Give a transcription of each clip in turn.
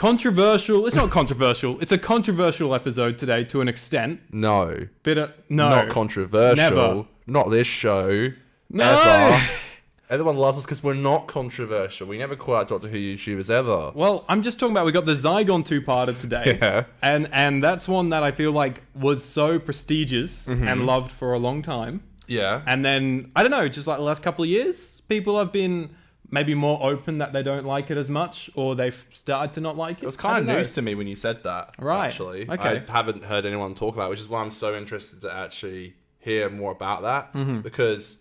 controversial. It's not controversial. It's a controversial episode today to an extent. No. No. Not controversial. Never. Not this show. No. Ever. Everyone loves us because we're not controversial. We never call out Doctor Who YouTubers ever. Well, I'm just talking about we got the Zygon 2-parter today. Yeah. And that's one that I feel like was so prestigious and loved for a long time. Yeah. And then, I don't know, just like the last couple of years, people have been maybe more open that they don't like it as much, or they've started to not like it. It was kind of news to me when you said that, right. Actually. Okay. I haven't heard anyone talk about it, which is why I'm so interested to actually hear more about that. Because,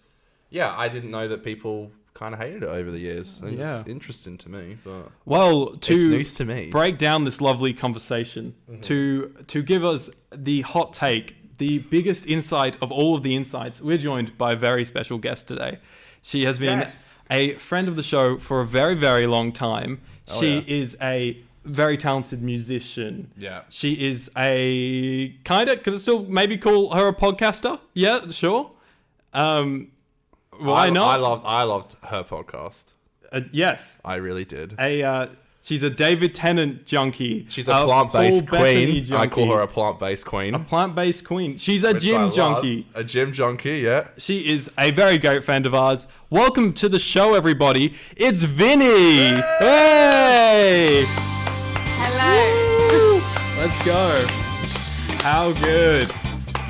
yeah, I didn't know that people kind of hated it over the years. It was interesting to me, but it's news to me. Break down this lovely conversation, to give us the hot take, the biggest insight of all of the insights, we're joined by a very special guest today. She has been a friend of the show for a very, very long time. She is a very talented musician. Yeah. She is a kind of, could I still maybe call her a podcaster? Yeah, sure. Why not? I loved her podcast. Yes. I really did. She's a David Tennant junkie. She's a plant-based Paul queen. Bettany junkie. I call her a plant-based queen. A plant-based queen. She's a gym junkie. A gym junkie, yeah. She is a very great friend of ours. Welcome to the show, everybody. It's Vinny. Hey! Hello. Woo! Let's go. How good.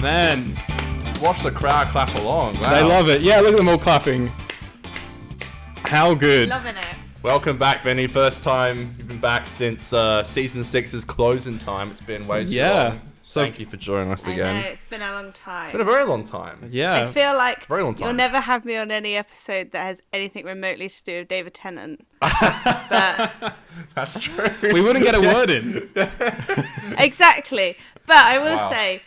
Man. Watch the crowd clap along. Wow. They love it. Yeah, look at them all clapping. How good. Loving it. Welcome back, Vinny. First time you've been back since season 6's closing time. It's been way too long. So thank you for joining us again. I know, it's been a long time. It's been a very long time. Yeah. I feel like very long time. You'll never have me on any episode that has anything remotely to do with David Tennant. But that's true. We wouldn't get a word in. Exactly. But I will say,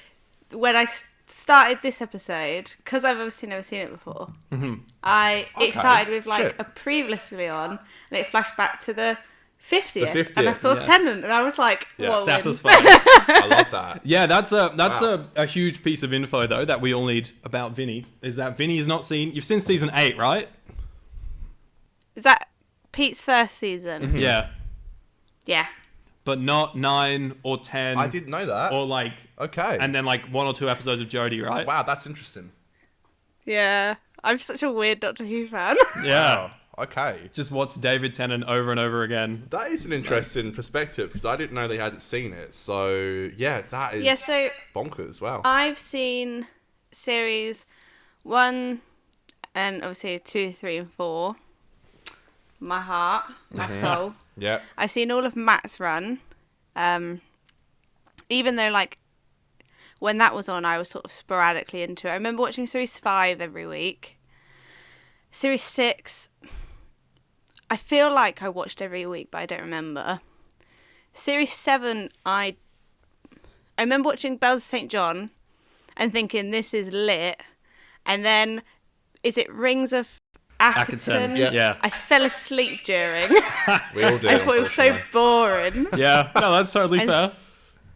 when I started this episode, because I've obviously never seen it before, it started with like a previously on, and it flashed back to the 50th, and I saw Tennant, and I was like, whoa. Satisfying. I love that. Yeah, that's a huge piece of info though that we all need about Vinny. Is that Vinny is not seen? You've seen season 8, right? Is that Pete's first season? Yeah. Yeah. But not 9 or 10. I didn't know that. Or like and then like 1 or 2 episodes of Jodie, right? Wow, that's interesting. Yeah. I'm such a weird Doctor Who fan. Yeah. Wow. Okay. Just watch David Tennant over and over again. That is an interesting perspective because I didn't know they hadn't seen it. So, yeah, that is bonkers. Wow. I've seen series 1 and obviously 2, 3 and 4. My heart, my soul. Yeah. I've seen all of Matt's run. Even though like when that was on, I was sort of sporadically into it. I remember watching series 5 every week. Series 6, I feel like I watched every week, but I don't remember. Series 7, I remember watching Bells of St. John and thinking, this is lit. And then, is it Rings of Atkinson? Yeah. I fell asleep during. We all did. I thought it was so boring. Yeah, no, that's totally fair.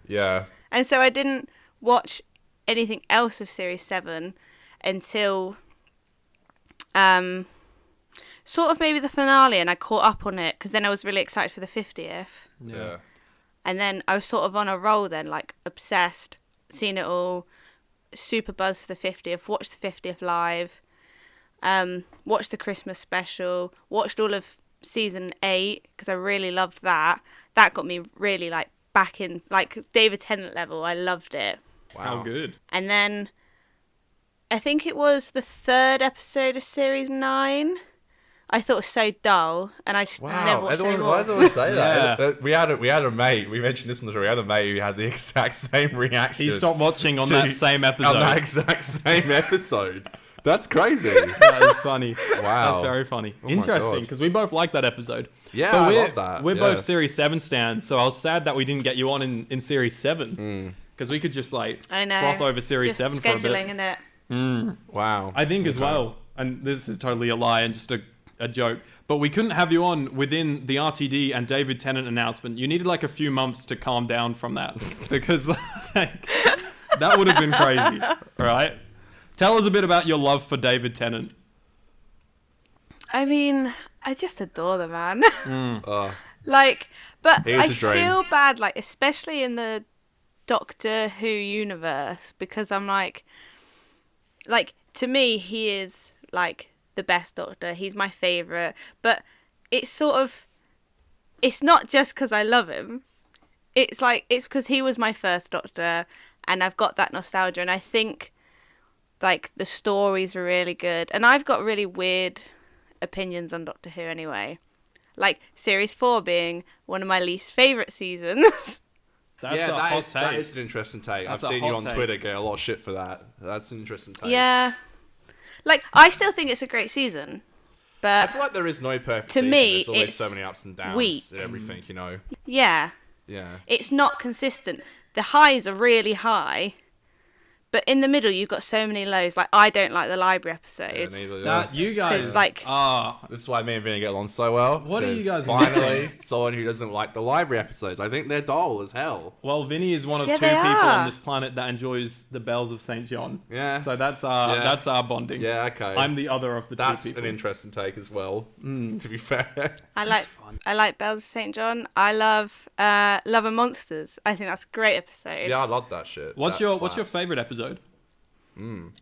Yeah. And so I didn't watch anything else of Series 7 until sort of maybe the finale, and I caught up on it because then I was really excited for the 50th. Yeah. And then I was sort of on a roll then, like obsessed, seen it all, super buzzed for the 50th, watched the 50th live, watched the Christmas special, watched all of season 8 because I really loved that. That got me really like back in like David Tennant level. I loved it. Wow. How good. And then I think it was the 3rd episode of series 9. I thought it was so dull, and I just never watched it anymore. Why does everyone say that? We had a mate. We mentioned this on the show. We had a mate who had the exact same reaction. He stopped watching on that same episode. On that exact same episode. That's crazy. That is funny. Wow. That's very funny. Oh Interesting, because we both like that episode. Yeah, but I love that. We're both Series 7 stands, so I was sad that we didn't get you on in Series 7. Because we could just like froth over Series 7 for a bit. Scheduling in it. Wow. I think as well, and this is totally a lie and just a joke, but we couldn't have you on within the RTD and David Tennant announcement. You needed like a few months to calm down from that because like, that would have been crazy, right? Tell us a bit about your love for David Tennant. I mean, I just adore the man. Like, but Here's I a dream. feel bad, like, especially in the Doctor Who universe, because I'm like, to me, he is, like, the best Doctor. He's my favourite. But it's sort of, it's not just because I love him. It's like, it's because he was my first Doctor, and I've got that nostalgia, and I think, like, the stories are really good. And I've got really weird opinions on Doctor Who anyway. Like, Series 4 being one of my least favourite seasons. That is an interesting take. I've seen you on Twitter get a lot of shit for that. That's an interesting take. Yeah. Like, I still think it's a great season. But I feel like there is no perfect to season. me, There's always it's so many ups and downs weak. and everything, you know. Yeah. Yeah. It's not consistent. The highs are really high, but in the middle you've got so many lows. Like, I don't like the library episodes. You guys, like, this is why me and Vinny get along so well. What are you guys finally missing? someone who doesn't like the library episodes? I think they're dull as hell. Well, Vinny is one of Yeah, two they people are. on this planet that enjoys the bells of St. John. Yeah. So that's our bonding. Yeah, okay. I'm the other of the That's two people. an interesting take as well. To be fair. I like Bells of St. John. I love Love and Monsters. I think that's a great episode. Yeah, I love that shit. What's That your slaps. favorite episode?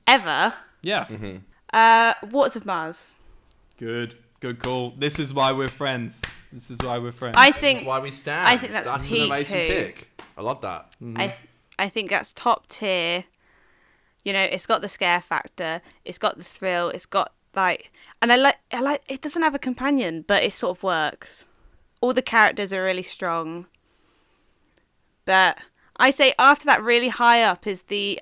Ever. Yeah. Waters of Mars. Good call. This is why we're friends. I think That's why we stand. I think that's an peak amazing Who. pick. I love that. I think that's top tier. You know, it's got the scare factor, it's got the thrill, it's got like, and I like it doesn't have a companion, but it sort of works. All the characters are really strong. But I say after that, really high up is the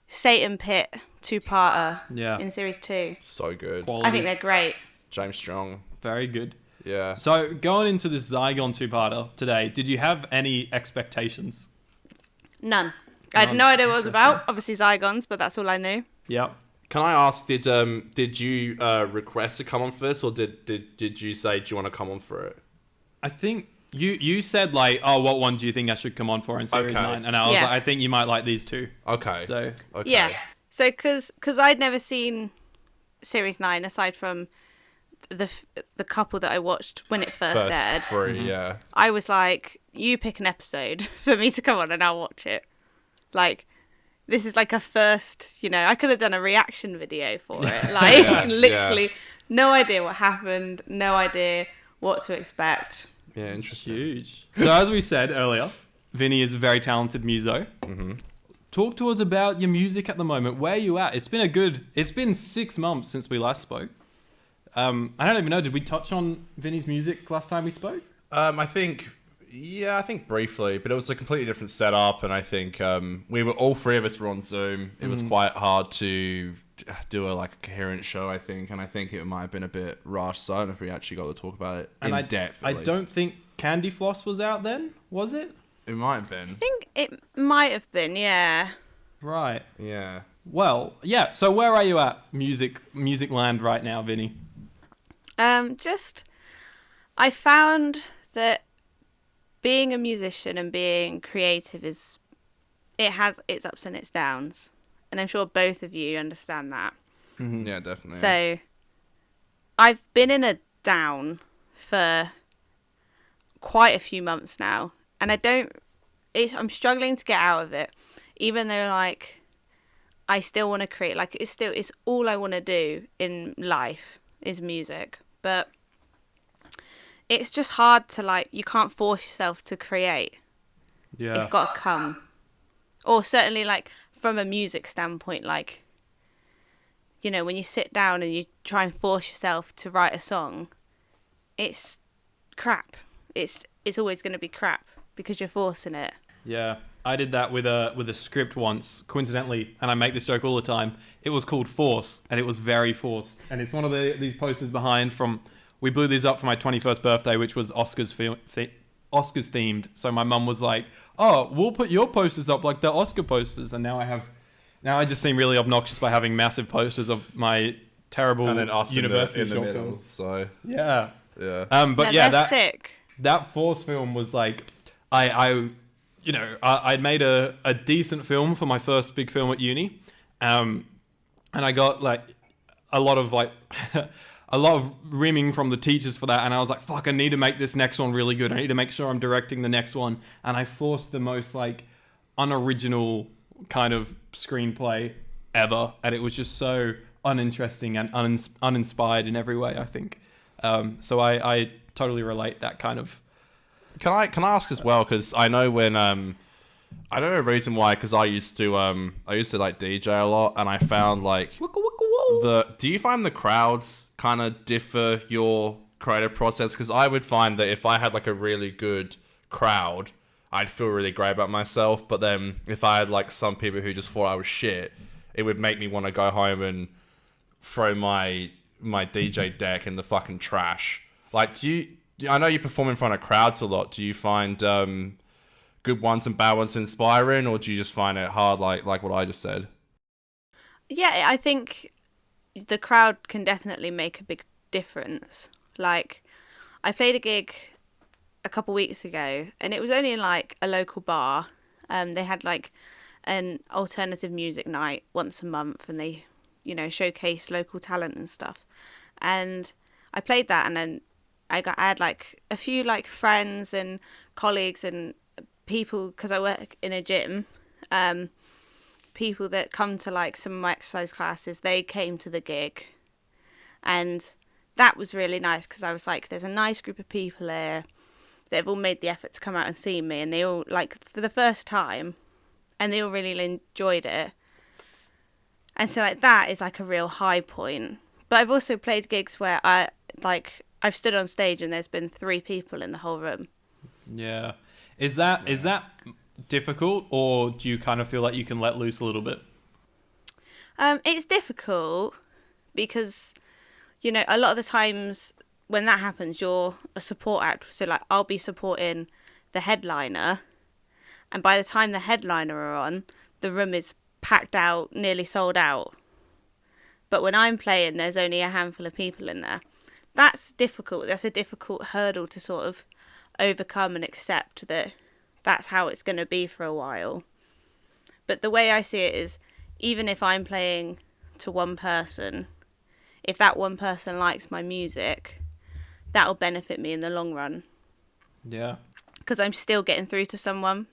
Satan Pit two-parter in series 2. So good. Quality. I think they're great. James Strong. Very good. Yeah. So going into this Zygon two-parter today, did you have any expectations? None. I had no idea what it was about. Obviously Zygons, but that's all I knew. Yep. Can I ask, did you request to come on for this, or did you say, do you want to come on for it? I think you said like, oh, what one do you think I should come on for in series 9? And I was like, I think you might like these two. Okay. So okay. Yeah. So because I'd never seen series 9 aside from the couple that I watched when it first aired. 3, yeah. I was like, you pick an episode for me to come on and I'll watch it. Like, this is like a first, you know, I could have done a reaction video for it. Like, literally, no idea what happened, no idea what to expect. Yeah, interesting. huge. So as we said earlier, Vinny is a very talented muso. Mm-hmm. Talk to us about your music at the moment. Where are you at? It's been 6 months since we last spoke. I don't even know. Did we touch on Vinny's music last time we spoke? I think briefly, but it was a completely different setup, and I think all three of us were on Zoom. It was quite hard to do a coherent show, I think, and I think it might have been a bit rushed. So I don't know if we actually got to talk about it in depth. I don't think Candy Floss was out then, was it? It might have been. I think it might have been, yeah. Right. Yeah. Well, yeah. So where are you at music land right now, Vinny? I found that being a musician and being creative it has its ups and its downs. And I'm sure both of you understand that. Mm-hmm. Yeah, definitely. So I've been in a down for quite a few months now. And I'm struggling to get out of it. Even though I still want to create, it's all I want to do in life is music. But it's just hard to you can't force yourself to create. Yeah. It's got to come. Or certainly from a music standpoint, when you sit down and you try and force yourself to write a song, it's crap. It's always going to be crap because you're forcing it. Yeah. I did that with a script once, coincidentally, and I make this joke all the time. It was called Force, and it was very forced. And it's one of these posters behind from... We blew these up for my 21st birthday, which was Oscars themed. So my mum was like, "Oh, we'll put your posters up like the Oscar posters." And now I just seem really obnoxious by having massive posters of my terrible and then us university in the short middle, films. So yeah. But that's sick. That Force film was I made a decent film for my first big film at uni, and I got a lot of a lot of rimming from the teachers for that, and I was like, fuck, I need to make this next one really good. I need to make sure I'm directing the next one. And I forced the most like unoriginal kind of screenplay ever, and it was just so uninteresting and uninspired in every way, I think. So I totally relate that kind of. Can I ask as well, because I know when I don't know a reason why, because I used to like DJ a lot, and I found like do you find the crowds kind of differ your creative process? Because I would find that if I had like a really good crowd, I'd feel really great about myself, but then if I had like some people who just thought I was shit, it would make me want to go home and throw my DJ deck in the fucking trash. Like, I know you perform in front of crowds a lot. Do you find good ones and bad ones inspiring, or do you just find it hard, like what I just said? Yeah, I think the crowd can definitely make a big difference. Like, I played a gig a couple weeks ago, and it was only in like a local bar. They had like an alternative music night once a month, and they, showcase local talent and stuff. And I played that, and then I had like a few like friends and colleagues and people, because I work in a gym. People that come to like some of my exercise classes, they came to the gig, and that was really nice, because I was like, there's a nice group of people here that have all made the effort to come out and see me, and they all, like, for the first time, and they all really enjoyed it. And so like that is like a real high point. But I've also played gigs where I've stood on stage and there's been 3 people in the whole room. Yeah. Is that difficult, or do you kind of feel like you can let loose a little bit? It's difficult because, a lot of the times when that happens, you're a support act. So like I'll be supporting the headliner, and by the time the headliner are on, the room is packed out, nearly sold out. But when I'm playing, there's only a handful of people in there. That's difficult. That's a difficult hurdle to sort of overcome and accept that that's how it's going to be for a while. But the way I see it is, even if I'm playing to one person, if that one person likes my music, that'll benefit me in the long run. Yeah. Because I'm still getting through to someone.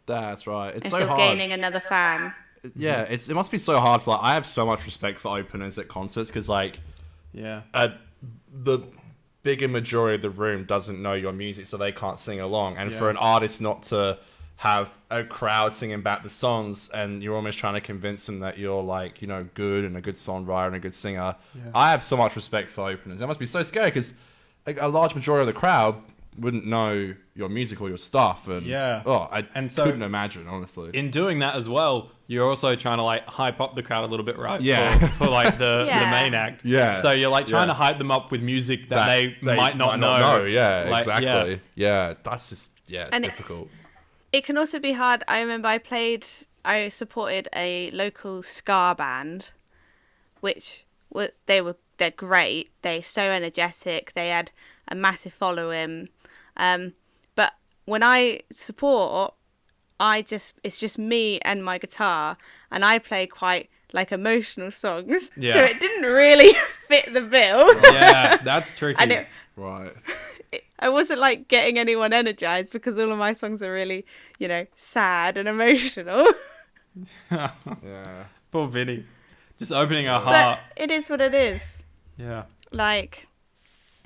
That's right. It's I'm so still hard. gaining another fan. Yeah, it must be so hard for, like, I have so much respect for openers at concerts, because like, yeah, the bigger majority of the room doesn't know your music, so they can't sing along. And yeah. for an artist not to have a crowd singing back the songs, and you're almost trying to convince them that you're like, good and a good songwriter and a good singer. Yeah. I have so much respect for openers. It must be so scary, because a large majority of the crowd wouldn't know your music or your stuff, and I couldn't imagine, honestly. In doing that as well, you're also trying to like hype up the crowd a little bit, right? Yeah. For like the main act. Yeah. So you're like trying to hype them up with music that they might not know. Yeah, like, exactly. Yeah, that's just it's difficult. It can also be hard. I remember I supported a local ska band, which they're great. They're so energetic. They had a massive following. But when I support, it's just me and my guitar, and I play quite like emotional songs. Yeah. So it didn't really fit the bill. Yeah, that's tricky. Right. I wasn't like getting anyone energized, because all of my songs are really, sad and emotional. Yeah. Poor Vinny. Just opening her heart. But it is what it is. Yeah. Like,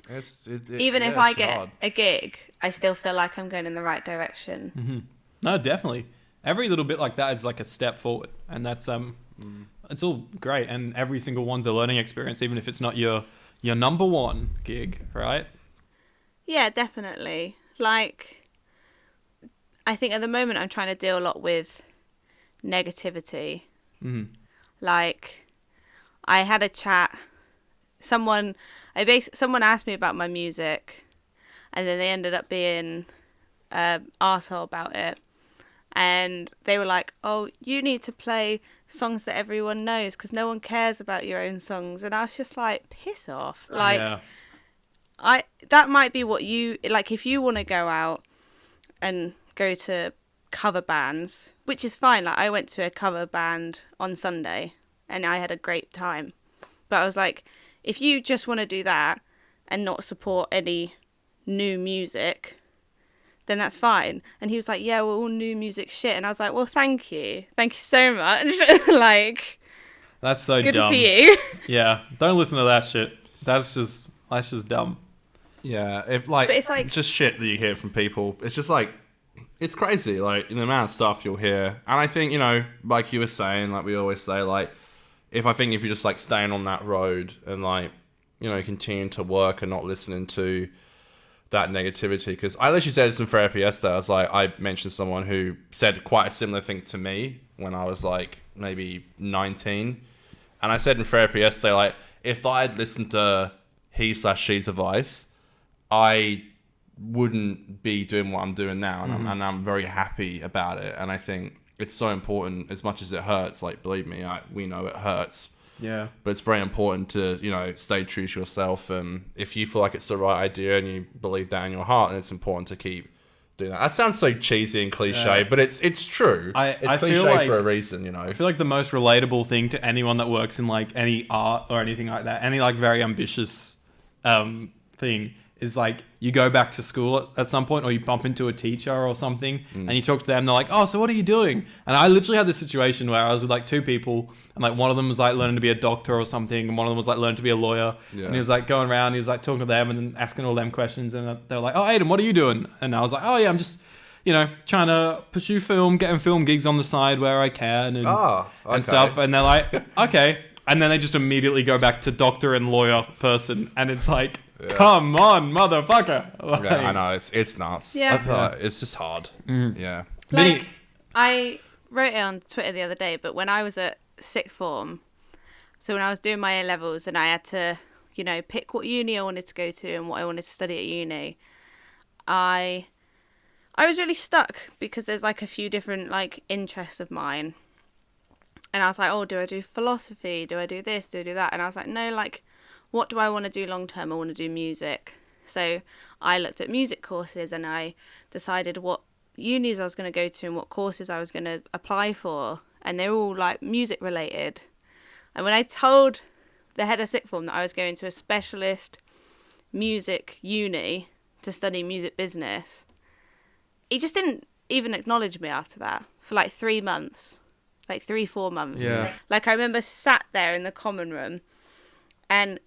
even if I get a gig, I still feel like I'm going in the right direction. Mm-hmm. No, definitely. Every little bit like that is like a step forward, and that's it's all great. And every single one's a learning experience, even if it's not your number one gig, right? Yeah, definitely. Like, I think at the moment I'm trying to deal a lot with negativity. Mm-hmm. Like, I had a chat. Someone asked me about my music, and then they ended up being arsehole about it. And they were like, oh, you need to play songs that everyone knows, because no one cares about your own songs. And I was just like, piss off. Like, that might be what you, like, if you want to go out and go to cover bands, which is fine. Like, I went to a cover band on Sunday, and I had a great time. But I was like, if you just want to do that and not support any new music, then that's fine. And he was like, yeah, well, all new music shit. And I was like, well, thank you so much. Like, that's so good dumb for you. Yeah, don't listen to that shit. That's just dumb. Yeah, But it's like, it's just shit that you hear from people. It's just like, it's crazy, like, the amount of stuff you'll hear. And I think, like you were saying, like we always say, like, if you're just, like, staying on that road and, like, continuing to work and not listening to that negativity. Because I literally said this in therapy yesterday. I was like, I mentioned someone who said quite a similar thing to me when I was, like, maybe 19. And I said in therapy yesterday, like, if I had listened to he/she's advice, I wouldn't be doing what I'm doing now, and I'm very happy about it. And I think it's so important, as much as it hurts. Like, believe me, we know it hurts. Yeah. But it's very important to stay true to yourself. And if you feel like it's the right idea and you believe that in your heart, then it's important to keep doing that. That sounds so cheesy and cliche, but it's true. It's cliche for a reason, I feel like the most relatable thing to anyone that works in like any art or anything like that, any like very ambitious thing, is like you go back to school at some point, or you bump into a teacher or something, and you talk to them. They're like, "Oh, so what are you doing?" And I literally had this situation where I was with like two people, and like one of them was like learning to be a doctor or something, and one of them was like learning to be a lawyer. Yeah. And he was like going around, he was like talking to them and then asking all them questions, and they were like, "Oh, Aiden, what are you doing?" And I was like, "Oh yeah, I'm just trying to pursue film, getting film gigs on the side where I can, and and stuff." And they're like, "Okay." And then they just immediately go back to doctor and lawyer person, and it's like, come on, motherfucker. Like, yeah, I know, it's nuts. Yeah. It's just hard. Yeah. like, Vinny, I wrote it on Twitter the other day, but when I was at sixth form, so when I was doing my A-levels and I had to, pick what uni I wanted to go to and what I wanted to study at uni, I was really stuck because there's like a few different like interests of mine. And I was like, oh, do I do philosophy? Do I do this? Do I do that? And I was like, no, like, what do I want to do long term? I want to do music. So I looked at music courses and I decided what unis I was going to go to and what courses I was going to apply for. And they're all like music related. And when I told the head of sixth form that I was going to a specialist music uni to study music business, he just didn't even acknowledge me after that for like 3 months. Like 3-4 months. Yeah. Like I remember sat there in the common room, and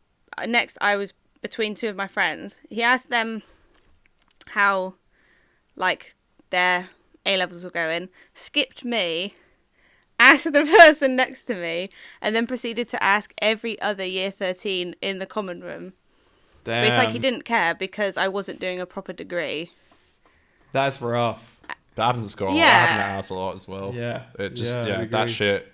next I was between two of my friends. He asked them how like their A-levels were going, skipped me, asked the person next to me, and then proceeded to ask every other year 13 in the common room. damn. But it's like he didn't care because I wasn't doing a proper degree. That's rough. That happens at school. Yeah. That happened at us a lot as well. Yeah. It just, I agree. that shit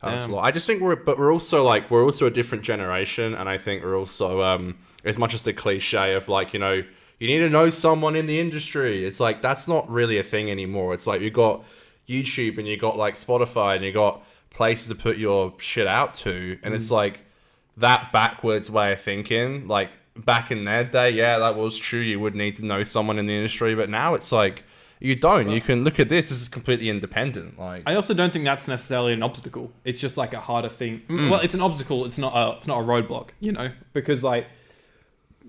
happens a Damn. lot. I just think we're also a different generation, and I think we're also, as much as the cliche of like, you need to know someone in the industry. It's like, that's not really a thing anymore. It's like, you got YouTube and you got like Spotify and you got places to put your shit out to. And it's like that backwards way of thinking, like back in their day, yeah, that was true. You would need to know someone in the industry, but now it's like, you don't. You can look at this. This is completely independent. Like, I also don't think that's necessarily an obstacle. It's just like a harder thing. Well, it's an obstacle. It's not a roadblock. Because like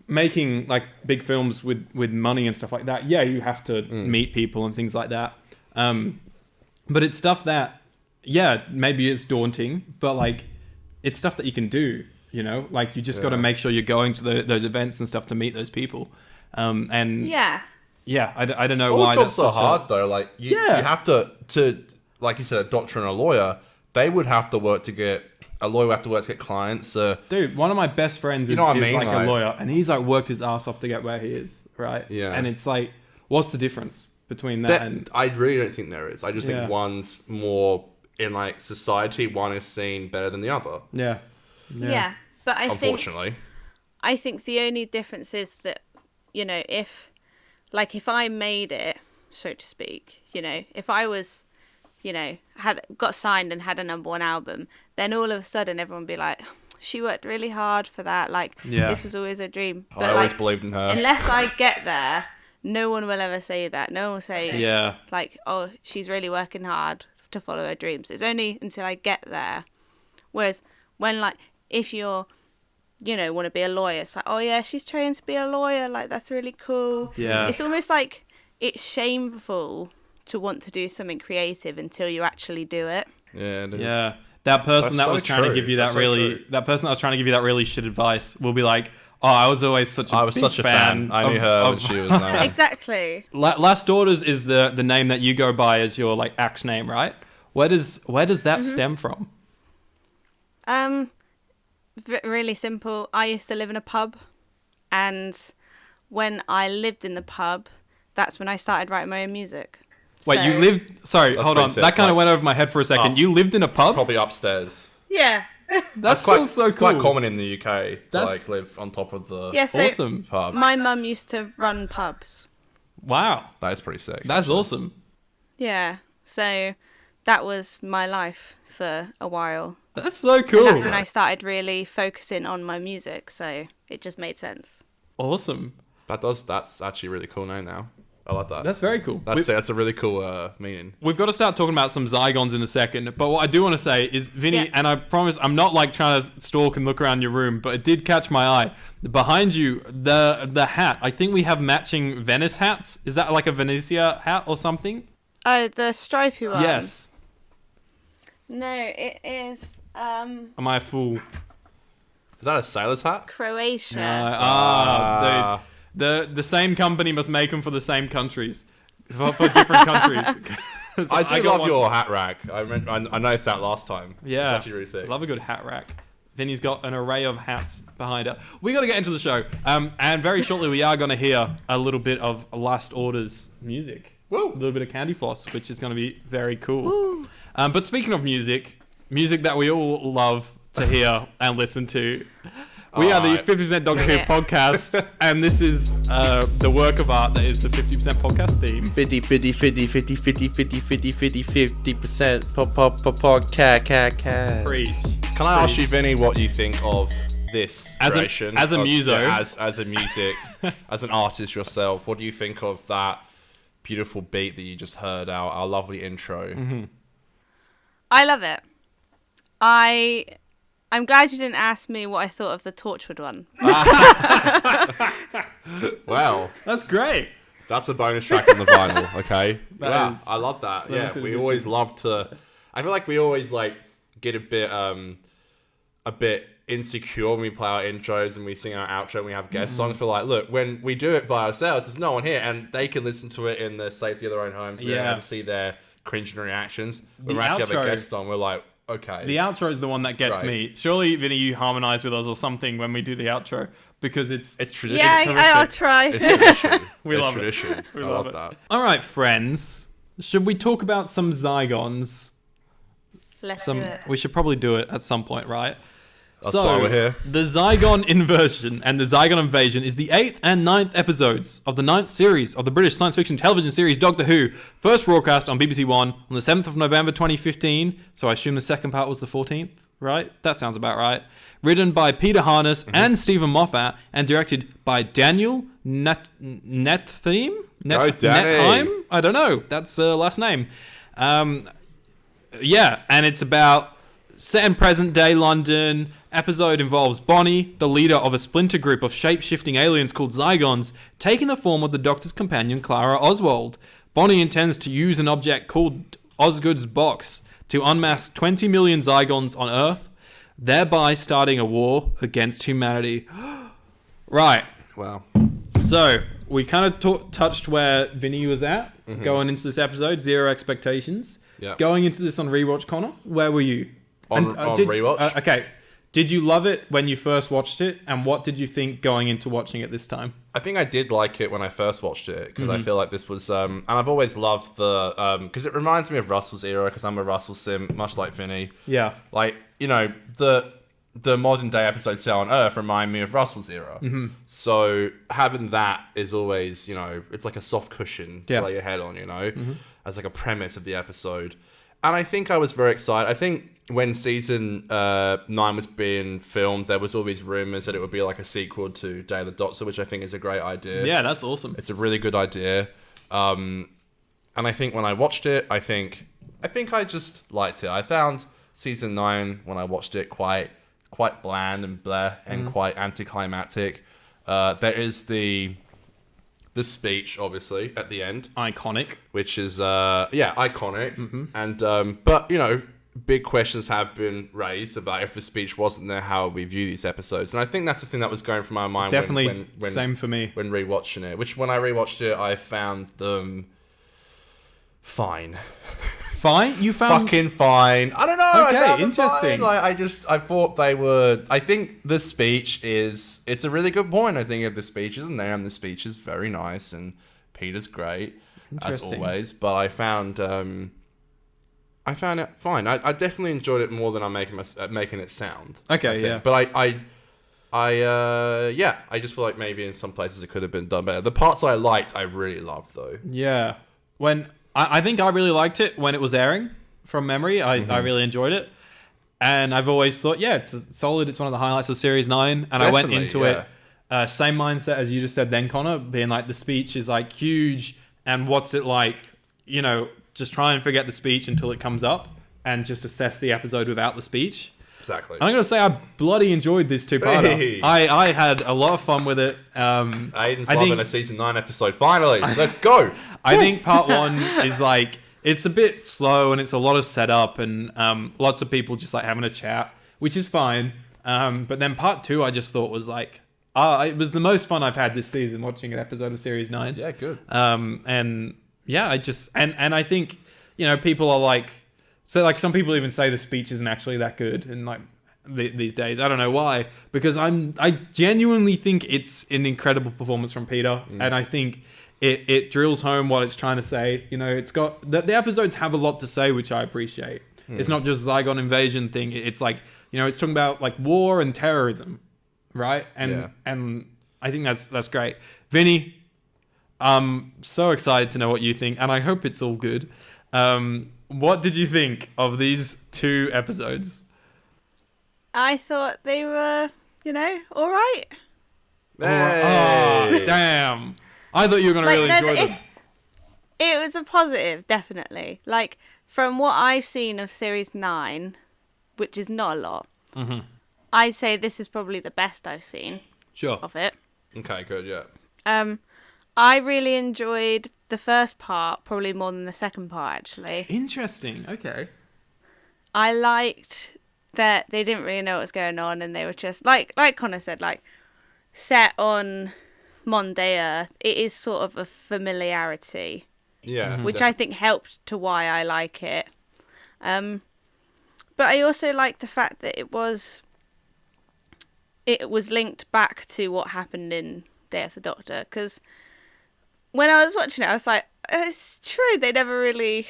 making like big films with money and stuff like that. Yeah, you have to meet people and things like that. But it's stuff that, yeah, maybe it's daunting, but like it's stuff that you can do. Like you just got to make sure you're going to those events and stuff to meet those people. And Yeah. yeah, I don't know all why jobs that's are such hard though. Like you have to like you said, a doctor and a lawyer. They would have to work to get a lawyer. Would have to work to get clients. Dude, one of my best friends is like a lawyer, and he's like worked his ass off to get where he is, right? Yeah. And it's like, what's the difference between that and? I really don't think there is. I just think one's more in like society. One is seen better than the other. Yeah. But Unfortunately, I think the only difference is that, if I made it, so to speak, if I was, had got signed and had a #1 album, then all of a sudden everyone would be like, she worked really hard for that. Like, this was always a dream. But I always believed in her. Unless I get there, no one will ever say that. No one will say, like, oh, she's really working hard to follow her dreams. It's only until I get there. Whereas when, like, if you're want to be a lawyer. It's like, oh yeah, she's trained to be a lawyer. Like, that's really cool. Yeah. It's almost like it's shameful to want to do something creative until you actually do it. Yeah, it is. Yeah. That person That's that so was trying to true. give you That's that so really, true. that person that was trying to give you that really shit advice will be like, oh, I was always such a big fan. I knew her when she was 9. Exactly. Last Orders is the name that you go by as your like act name, right? Where does that stem from? Really simple. I used to live in a pub, and when I lived in the pub, that's when I started writing my own music. Wait, So- you lived... Sorry, That's hold on. pretty sick. That kind of Like- went over my head for a second. You lived in a pub? Probably upstairs. Yeah. That's quite, still so it's cool. quite common in the UK to That's- like live on top of the Yeah, so Awesome. pub. my mum used to run pubs. Wow. That is pretty sick. That's awesome. Yeah. So that was my life for a while. That's so cool. And that's when I started really focusing on my music, so it just made sense. Awesome. That's actually a really cool name now. I like that. That's very cool. That's a really cool meaning. We've got to start talking about some Zygons in a second, but what I do want to say is, Vinny, Yeah. and I promise I'm not like trying to stalk and look around your room, but it did catch my eye. Behind you, the hat, I think we have matching Venice hats. Is that like a Venezia hat or something? Oh, the stripy one? Yes. No, it is Am I a fool? Is that a sailor's hat? Croatia. Dude. The same company must make them for the same countries. For different countries. So I got love one- your hat rack. I noticed that last time. Yeah. It's actually really sick. Love a good hat rack. Vinny's got an array of hats behind her. We got to get into the show. And very shortly we are going to hear a little bit of Last Orders music. Woo. A little bit of Candy Floss, which is going to be very cool. But speaking of music that we all love to hear and listen to, we are the Alright. 50% Doctor Who podcast, and this is the work of art that is the 50% podcast theme. 50 podcast. Preach. Can I ask you, Vinny, what you think of this As a- creation? as a of- muso. yeah, as a music, as an artist yourself, what do you think of that beautiful beat that you just heard, our lovely intro? I love it. I'm glad you didn't ask me what I thought of the Torchwood one. Well, That's great. that's a bonus track on the vinyl, okay? That is I love that. Yeah, limited we edition. always love to... I feel like we always, like, get a bit insecure when we play our intros and we sing our outro and we have guest songs. For like, look, when we do it by ourselves, there's no one here and they can listen to it in the safety of their own homes. We don't Yeah. have to see their cringing reactions. The When we actually have outro- a guest on, we're like, okay. The outro is the one that gets Right. me. Surely, Vinny, you harmonize with us or something when we do the outro because it's tradition. Yeah, I'll horrific. try. It's tradition. We It's love it. tradition. We I love love it. that. All right, friends. Should we talk about some Zygons? Let's do it. We should probably do it at some point, right? That's why we're here. The Zygon Inversion and the Zygon Invasion is the 8th and 9th episodes of the 9th series of the British science fiction television series Doctor Who, first broadcast on BBC One on the 7th of November 2015, so I assume the second part was the 14th, right? That sounds about right. Written by Peter Harness and Stephen Moffat and directed by Daniel Nethime? Go, Danny. Netheim? I don't know. That's last name. Yeah, and it's about set in present day London. Episode involves Bonnie, the leader of a splinter group of shape-shifting aliens called Zygons, taking the form of the Doctor's companion Clara Oswald. Bonnie intends to use an object called Osgood's Box to unmask 20 million Zygons on Earth, thereby starting a war against humanity. Right. Wow. So, we kind of touched where Vinny was at going into this episode. Zero expectations. Yeah. Going into this on rewatch, Connor, where were you? On rewatch? Okay. Did you love it when you first watched it? And what did you think going into watching it this time? I think I did like it when I first watched it because I feel like this was, and I've always loved the, because it reminds me of Russell's era because I'm a Russell sim, much like Vinny. Yeah. Like, you know, the modern day episodes set on Earth remind me of Russell's era. So having that is always, you know, it's like a soft cushion Yeah. to lay your head on, you know, as like a premise of the episode. And I think I was very excited. I think when season 9 was being filmed, there was all these rumors that it would be like a sequel to Day of the Doctor, which I think is a great idea. Yeah, that's awesome. It's a really good idea. And I think when I watched it, I think I just liked it. I found season 9 when I watched it quite quite bland and blah and quite anticlimactic. There is the speech, obviously, at the end, Iconic. which is iconic. And but big questions have been raised about if the speech wasn't there, how we view these episodes. And I think that's the thing that was going through my mind. Definitely when same for me. when rewatching it. Which when I rewatched it, I found them fine. Fine? You found... Fucking fine. I don't know. Okay, I found them interesting. fine. Like, I thought they were. I think the speech it's a really good point. I think if the speech isn't there, and the speech is very nice, and Peter's great as Interesting. always. But I found it fine. I definitely enjoyed it more than I'm making it sound. Okay, I think. yeah. But I just feel like maybe in some places it could have been done better. The parts I liked, I really loved though. Yeah. When... I think I really liked it when it was airing, from memory. I really enjoyed it. And I've always thought, yeah, it's solid. It's one of the highlights of Series 9. And I went into it, same mindset as you just said then, Connor, being like the speech is like huge. And what's it like, just try and forget the speech until it comes up and just assess the episode without the speech. Exactly. I'm going to say I bloody enjoyed this two-parter. Hey. I had a lot of fun with it. Aiden's loving a season 9 episode. Finally, let's go. I think part 1 is like, it's a bit slow and it's a lot of setup and lots of people just like having a chat, which is fine. But then part 2, I just thought was like, it was the most fun I've had this season watching an episode of Series 9. Yeah, good. And yeah, I just, and I think, people are like, so like some people even say the speech isn't actually that good and like these days. I don't know why, because I genuinely think it's an incredible performance from Peter. And I think it drills home what it's trying to say. It's got, the episodes have a lot to say, which I appreciate. It's not just Zygon Invasion thing. It's like, it's talking about like war and terrorism, right? And I think that's great. Vinny, I'm so excited to know what you think, and I hope it's all good. What did you think of these 2 episodes? I thought they were, all right. Hey. Oh, damn. I thought you were going to really enjoy them. It was a positive, definitely. Like, from what I've seen of Series 9, which is not a lot, I'd say this is probably the best I've seen Sure. of it. Okay, good. Yeah. I really enjoyed the first part, probably more than the second part, actually. Interesting. Okay. I liked that they didn't really know what was going on, and they were just, like Connor said, like, set on Monday Earth. It is sort of a familiarity. Yeah. Which I think helped to why I like it. But I also like the fact that it was linked back to what happened in Day of the Doctor, because when I was watching it, I was like, it's true, they never really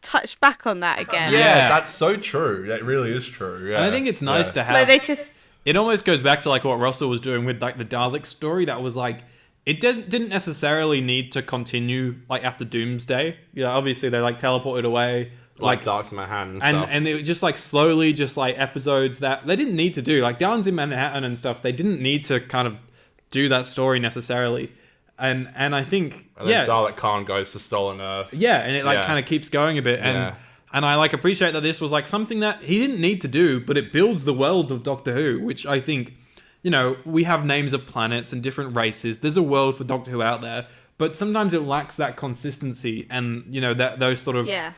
touched back on that again. Yeah, that's so true. That really is true. Yeah. And I think it's nice to have... Like, they just... It almost goes back to like what Russell was doing with like the Dalek story. That was like, it didn't necessarily need to continue like after Doomsday. Obviously they like teleported away. Like Dark's in Manhattan and stuff. And it was just like slowly just like episodes that they didn't need to do. Like Dark's in Manhattan and stuff, they didn't need to kind of do that story necessarily. And I think... And then Dalek Khan goes to Stolen Earth. Yeah, and it like kind of keeps going a bit. And I like appreciate that this was like something that he didn't need to do, but it builds the world of Doctor Who, which I think, we have names of planets and different races. There's a world for Doctor Who out there, but sometimes it lacks that consistency and, that those sort of... Yeah.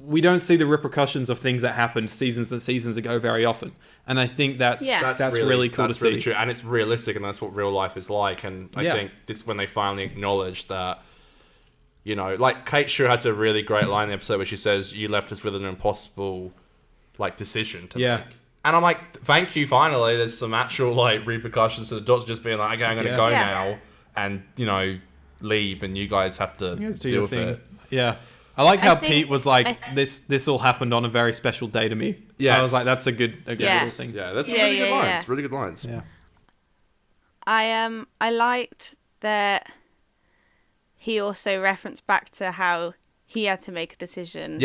We don't see the repercussions of things that happened seasons and seasons ago very often. And I think that's really cool to see. Really true. And it's realistic, and that's what real life is like. And I think this when they finally acknowledge that, like Kate Shaw has a really great line in the episode where she says, "You left us with an impossible, like, decision to make." And I'm like, "Thank you. Finally, there's some actual like repercussions to the Doctor just being like, okay, I'm going to go now, and leave, and you guys have to deal with it." Yeah. I like how Pete was like, this all happened on a very special day to me. Yeah, I was like, that's a good little thing. Yeah, that's really good lines. Really good lines. Yeah. I liked that he also referenced back to how he had to make a decision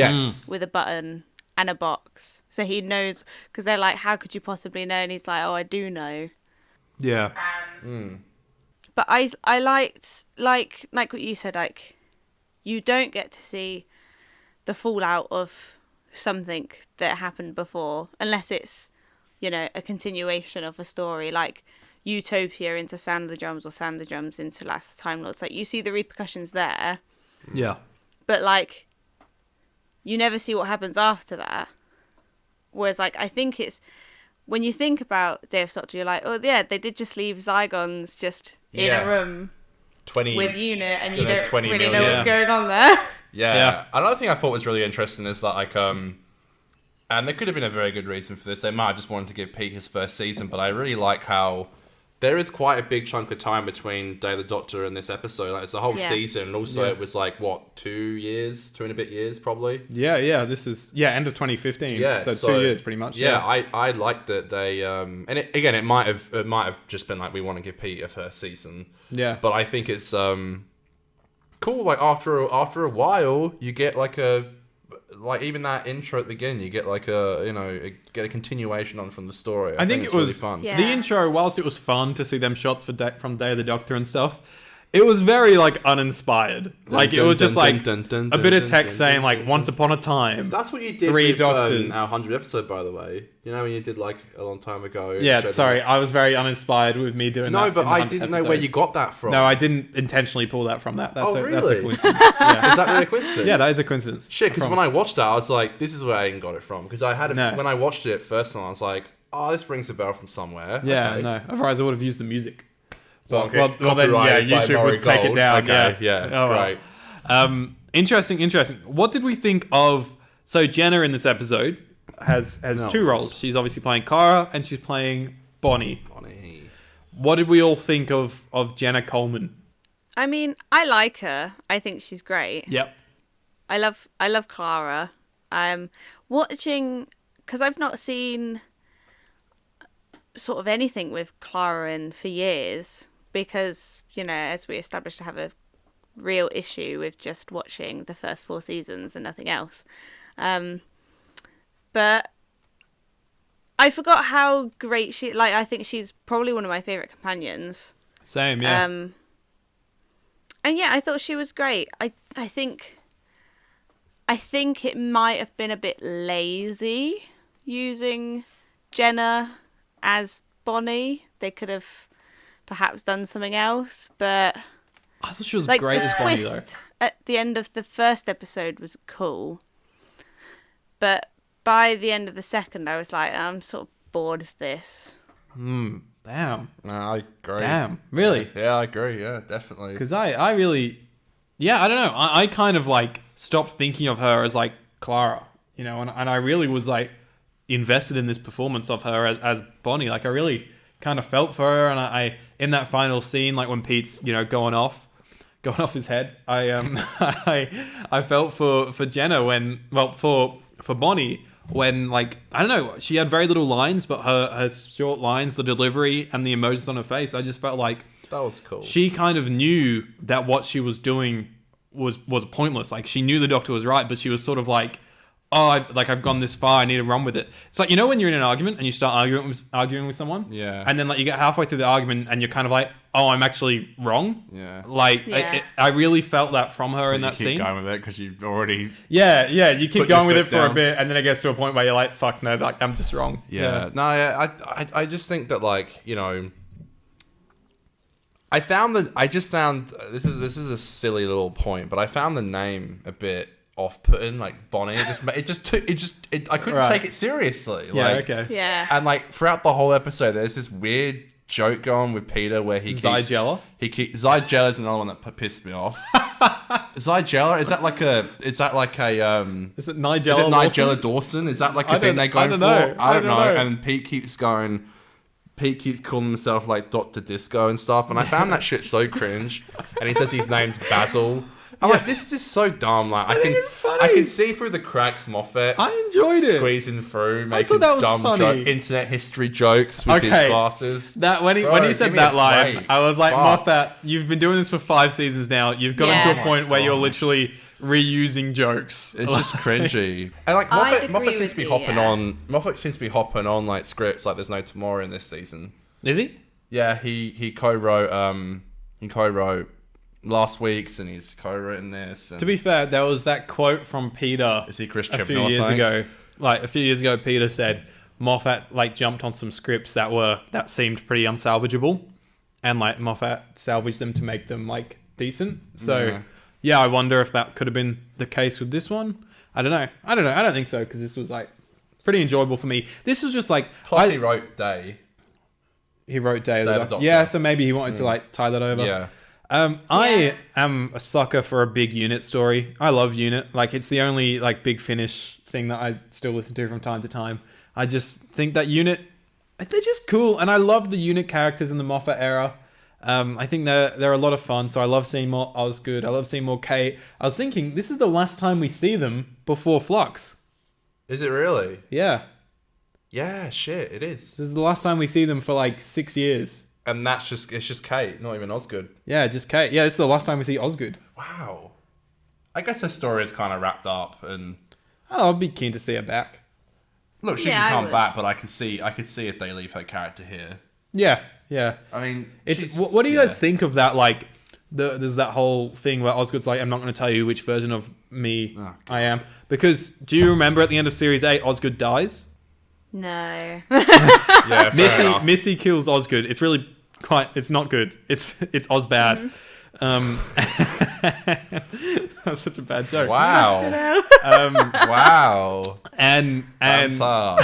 with a button and a box. So he knows, because they're like, how could you possibly know? And he's like, oh, I do know. Yeah. But I liked, like what you said, like, you don't get to see the fallout of something that happened before, unless it's you know, a continuation of a story, like Utopia into Sound of the Drums or Sound of the Drums into Last of the Time Lords. Like, you see the repercussions there. Yeah. But, like, you never see what happens after that. Whereas, like, I think it's... When you think about Day of Doctor, you're like, oh, yeah, they did just leave Zygons just in a room 20 with Unit, and you there's don't 20 really know million. what's going on there. Yeah. Another thing I thought was really interesting is that, like, and there could have been a very good reason for this. They might have just wanted to give Pete his first season, but I really like how there is quite a big chunk of time between Day of the Doctor and this episode. Like, it's a whole season, and also it was like, what, 2 years? 2 and a bit years, probably? Yeah, this is, end of 2015. Yeah, so 2 years, pretty much. Yeah, I like that they, and it might have just been like, we want to give Pete a first season. Yeah. But I think it's, cool, like, after a while, you get, like, even that intro at the beginning, you get like get a continuation on from the story. I think it's it was really fun. Yeah. The intro. Whilst it was fun to see them shots from Day of the Doctor and stuff, it was very like uninspired. Like it was just like a bit of text saying like once upon a time. That's what you did 3 with doctors. our 100th episode, by the way. You know when you did like a long time ago. Yeah, sorry, I was very uninspired with me doing that. No, but in the I 100th didn't know episode. where you got that from. No, I didn't intentionally pull that from that. That's Oh, that's a really? coincidence. Yeah. Is that really a coincidence? Yeah, that is a coincidence. Shit, because when I watched that, I was like, this is where I got it from. Because I had No. when I watched it first time, I was like, oh, this rings a bell from somewhere. Yeah, Okay. no. Otherwise, I would have used the music. Well, Well, then, yeah, YouTube would take it down. Okay, Yeah, yeah, All right. Interesting. What did we think of? So Jenna in this episode has No. 2 roles. She's obviously playing Kara and she's playing Bonnie. Bonnie. What did we all think of Jenna Coleman? I mean, I like her. I think she's great. Yep. I love Clara. Watching, because I've not seen sort of anything with Clara in for years, because, you know, as we established, I have a real issue with just watching the first 4 seasons and nothing else. But I forgot how great she, like, I think she's probably one of my favourite companions. Same, yeah. And yeah, I thought she was great. I think it might have been a bit lazy using Jenna as Bonnie. They could have perhaps done something else, but I thought she was like great the as Bonnie, though. twist at the end of the first episode was cool, but by the end of the second, I was like, I'm sort of bored of this. Damn. No, I agree. Damn. Really? Yeah, I agree. Yeah, definitely. Because I really... Yeah, I don't know. I kind of, like, stopped thinking of her as, like, Clara, you know, and I really was, like, invested in this performance of her as Bonnie. Like, I really kind of felt for her, and I in that final scene, like, when Pete's, you know, going off his head, I felt for Jenna when... Well, for Bonnie... When, like, I don't know, she had very little lines, but her short lines, the delivery, and the emotions on her face, I just felt like That was cool. she kind of knew that what she was doing was pointless. Like, she knew the Doctor was right, but she was sort of like, oh, I've gone this far, I need to run with it. It's like, you know when you're in an argument and you start arguing with someone? Yeah. And then, like, you get halfway through the argument and you're kind of like, oh, I'm actually wrong? Yeah. Like, Yeah. I really felt that from her in You that keep scene. going with it because you've already... Yeah, you keep Put going your with it foot for a down. bit, and then it gets to a point where you're like, fuck no, like, I'm just wrong. Yeah. No, yeah, I just think that, like, you know... I just found... This is a silly little point, but I found the name a bit off-putting, like Bonnie. I couldn't Right. take it seriously. Yeah, like, okay. Yeah. And, like, throughout the whole episode, there's this weird joke going with Peter where he keeps... Zygella? Zygella is another one that pissed me off. Zygella? Is that like a... Is it Nigella? Is it Nigella Dawson? Is that like a thing they're going for? know. I don't know. And Pete keeps calling himself like Dr. Disco and stuff. And I found that shit so cringe. And he says his name's Basil. I'm like, this is just so dumb. Like, think it's funny. I can see through the cracks Moffat I enjoyed it. squeezing through, thought making that was dumb funny. internet history jokes with his Okay. glasses. That when he Bro, said give me that a line, break. I was like, Fuck. Moffat, you've been doing this for 5 seasons now. You've gotten Yeah. to a point where you're gosh. literally reusing jokes. It's just cringy. And like I'd agree Moffat seems to be with you, hopping yeah. on. Moffat seems to be hopping on like scripts like there's no tomorrow in this season. Is he? Yeah, he co-wrote last week's and he's co-written this. And To be fair, there was that quote from Peter is he Chris a few Chibnall or years something? ago. Like a few years ago, Peter said, Moffat like jumped on some scripts that seemed pretty unsalvageable, and like Moffat salvaged them to make them like decent. So yeah, I wonder if that could have been the case with this one. I don't know. I don't think so, because this was like pretty enjoyable for me. This was just like Plus he wrote Day. He wrote Day of Day the of the Doctor. Yeah, Doctor. so maybe he wanted to like tie that over. Yeah. I am a sucker for a big unit story. I love unit. Like, it's the only like Big Finish thing that I still listen to from time to time. I just think that unit, they're just cool, and I love the unit characters in the Moffat era. I think they're a lot of fun. So I love seeing more Osgood. I love seeing more Kate. I was thinking this is the last time we see them before Flux. Is it really? Yeah, Yeah, shit, it is. this is the last time we see them for like 6 years. And it's just Kate, not even Osgood. Yeah, just Kate. Yeah, this is the last time we see Osgood. Wow. I guess her story is kind of wrapped up, and Oh, I'd be keen to see her back. look, she Yeah, I can come would. back, but I could see if they leave her character here. Yeah, yeah. I mean, It's what do you guys think of that? Like, there's that whole thing where Osgood's like, "I'm not going to tell you which version of me Oh, I am," because do you remember at the end of Series 8, Osgood dies? No. Yeah, fair enough. Missy kills Osgood. It's really it's not good. It's Osbad. That's such a bad joke. Wow. Wow. And Banter.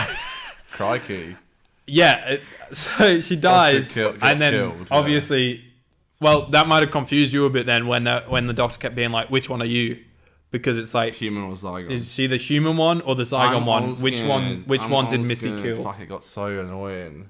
Crikey. yeah, so she dies, gets and then killed, yeah. obviously, well, that might have confused you a bit then when the doctor kept being like, "Which one are you?" Because it's like, Human or Zygon? is she the human one or the Zygon I'm one? Osgood. Which I'm one did Missy Osgood. kill? Fuck, it got so annoying.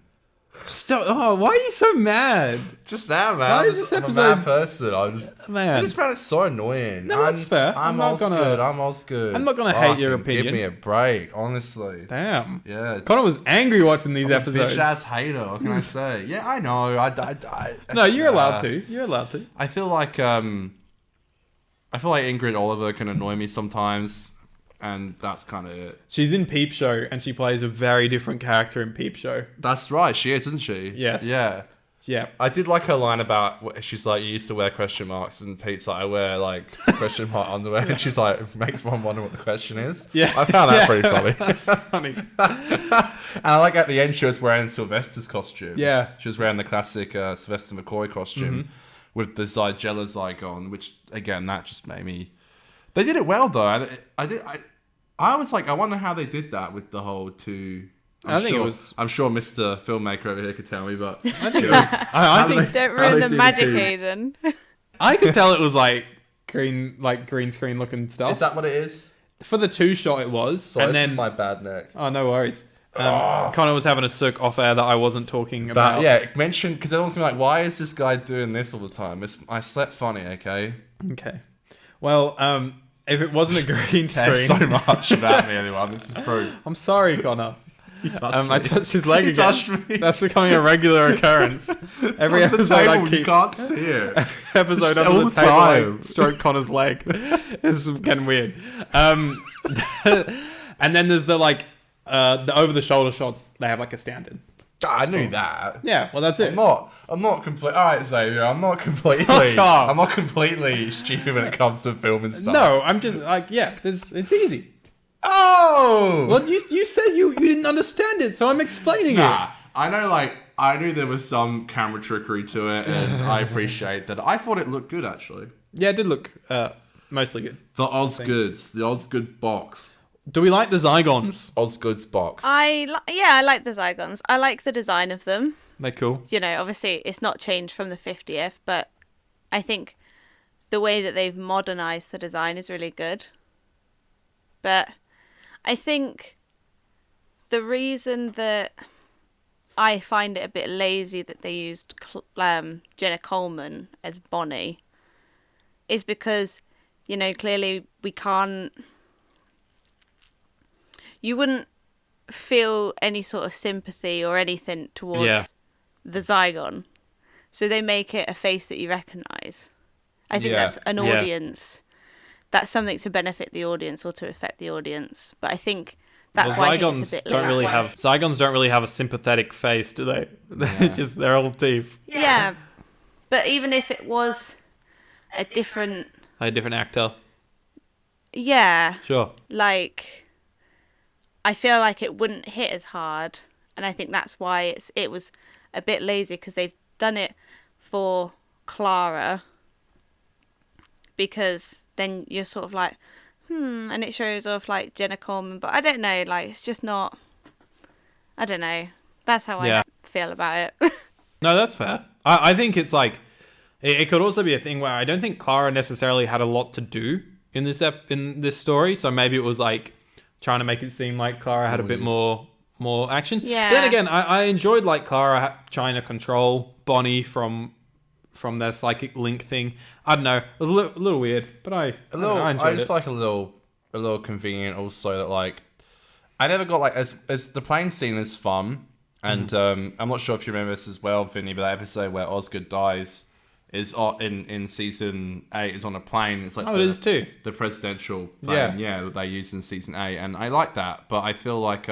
Stop! Oh, why are you so mad? Just now, man. Why I'm is just, this I'm a episode- mad person. I Man, just found it so annoying. No, that's fair. I'm not Osgood. gonna- I'm Osgood. I'm not gonna hate your Fucking opinion. Give me a break, honestly. damn. Yeah. Connor was angry watching these I'm a episodes. bitch ass hater. What can I say? Yeah, I know. No, you're allowed to. You're allowed to. I feel like Ingrid Oliver can annoy me sometimes, and that's kind of it. She's in Peep Show, and she plays a very different character in Peep Show. That's right. She is, isn't she? Yes. Yeah. Yeah. I did like her line about she's like, you used to wear question marks, and Pete's like, I wear like question mark underwear, and she's like, it makes one wonder what the question is. Yeah. I found that Yeah. pretty funny. That's funny. And I like at the end she was wearing Sylvester's costume. Yeah. She was wearing the classic Sylvester McCoy costume with the Zygella Zygon, which again that just made me. They did it well though. I was like, I wonder how they did that with the whole two. I think it was- I'm sure Mr. Filmmaker over here could tell me, but I think it was. I think Don't How ruin they the do the magic, two. Aiden. I could tell it was like green screen looking stuff. is that what it is? For the 2 shot, it was, Sorry, and this then is my bad neck. oh, no worries. Connor was having a sook off air that I wasn't talking about. But yeah, mention because everyone's gonna be like, why is this guy doing this all the time? I slept funny, okay? Okay. Well, if it wasn't a green Cares screen, so much about me, anyone. This is proof. I'm sorry, Connor. touched I touched his leg He again. touched me. That's becoming a regular occurrence. Every On the episode table, I you keep can't see it. episode All under the the table I time. stroke Connor's leg. This is getting weird. And then there's the the over the shoulder shots. They have like a standard. I knew that. Yeah, well that's it. I'm not complete. All right, Xavier. I'm not completely. Fuck off. I'm not completely stupid when it comes to film and stuff. No, I'm just like it's easy. Oh. Well, you said you didn't understand it, so I'm explaining Nah, I know. I knew there was some camera trickery to it, and I appreciate that. I thought it looked good actually. it. Yeah, it did look mostly good. The Osgoods, the Osgood box, Do we like the Zygons? Osgood's box. I like the Zygons. I like the design of them. They're cool. You know, obviously it's not changed from the 50th, but I think the way that they've modernized the design is really good. But I think the reason that I find it a bit lazy that they used Jenna Coleman as Bonnie is because, you know, clearly we can't... You wouldn't feel any sort of sympathy or anything towards the Zygon. So they make it a face that you recognise. I think that's an audience. That's something to benefit the audience or to affect the audience. But I think that's why I think it's a bit don't really lazy. have Zygons don't really have a sympathetic face, do they? They're all teeth. Yeah. But even if it was a different... Like a different actor. Yeah. Sure. Like... I feel like it wouldn't hit as hard, and I think that's why it was a bit lazy, because they've done it for Clara, because then you're sort of like, and it shows off like Jenna Coleman, but I don't know, like it's just not. I don't know. That's how I feel about it. No, that's fair. I think it's like it could also be a thing where I don't think Clara necessarily had a lot to do in this story, so maybe it was like trying to make it seem like Clara had a bit more action. Yeah. But then again, I enjoyed like Clara trying to control Bonnie from their psychic link thing. I don't know. It was a little weird, but I enjoyed I just it. feel like a little convenient also that like I never got like as the plane scene is fun, and I'm not sure if you remember this as well, Vinny, but that episode where Osgood dies is in season 8 is on a plane. It's like it is too. The presidential plane, that they used in season 8, and I like that, but I feel like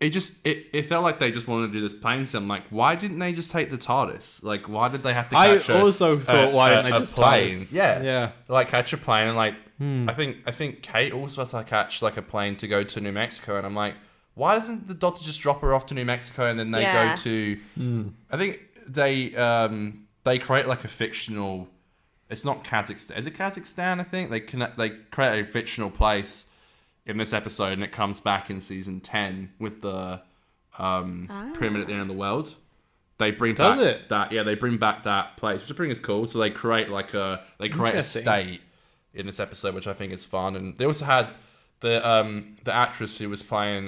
it felt like they just wanted to do this plane scene. I'm like, why didn't they just take the TARDIS? Like, why did they have to catch I also thought, why didn't they just plane? TARDIS? Yeah. Like, catch a plane, and like, I think Kate also has to catch like a plane to go to New Mexico, and I'm like, why doesn't the Doctor just drop her off to New Mexico and then they go to? I think they create like a fictional. It's not Kazakhstan. Is it Kazakhstan? I think they create a fictional place in this episode, and it comes back in season 10 with the pyramid at the end of the world. They bring back that place, which I think is cool. So they create a state in this episode, which I think is fun. And they also had the actress who was playing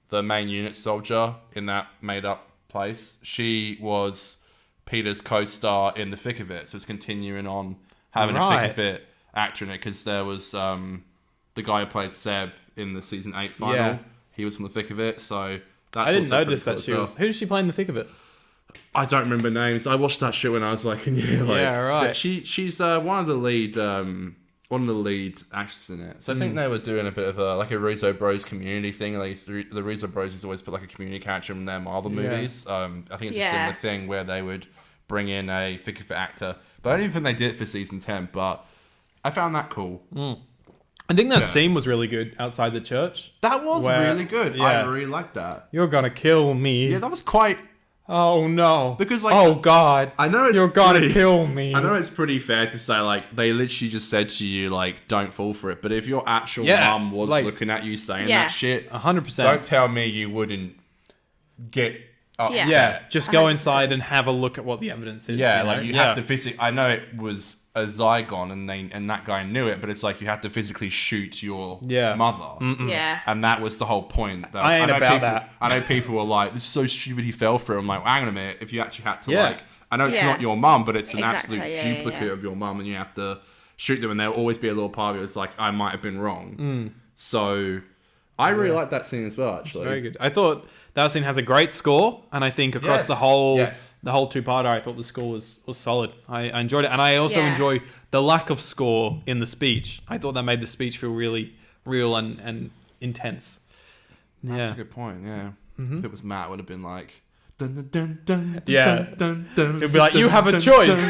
the main unit soldier in that made up place. She was Peter's co-star in The Thick of It, so it's continuing on having a Thick of It actor in it, because there was the guy who played Seb in the season 8 final. Yeah. He was from The Thick of It, so that's. I didn't notice that she was. Who did she play in The Thick of It? I don't remember names. I watched that shit when I was like, yeah, right. She's one of the lead actors in it. So I think they were doing a bit of a Rizzo Bros community thing. The Rizzo Bros used to always put like a community character in their Marvel movies. I think it's a similar thing where they would bring in a Thick of It actor. But I don't even think they did it for season 10. But I found that cool. I think that scene was really good outside the church. That was really good. Yeah. I really liked that. You're gonna kill me. Yeah, that was quite. Oh no! Because like, oh god, I know you're gonna kill me. I know it's pretty fair to say like they literally just said to you like don't fall for it. But if your actual mum was like, looking at you saying that shit, 100%, don't tell me you wouldn't get upset. Yeah, just go inside and have a look at what the evidence is. Yeah, like you have to physically. I know it was a Zygon and that guy knew it, but it's like you have to physically shoot your mother. Yeah. And that was the whole point. I ain't about that. I know people were like, this is so stupid he fell for it. I'm like, well, hang on a minute. If you actually had to like, I know it's not your mum, but it's an absolute duplicate of your mum, and you have to shoot them, and there'll always be a little part of it that's like, I might have been wrong. So I really like that scene as well, actually. It's very good. I thought that scene has a great score, and I think across the whole two-parter, I thought the score was solid. I enjoyed it, and I also enjoy the lack of score in the speech. I thought that made the speech feel really real and intense. That's a good point. Yeah, if it was Matt, it would have been like. Dun, dun, dun, dun, yeah, dun, dun, dun, it'd be like you have a choice. Yeah,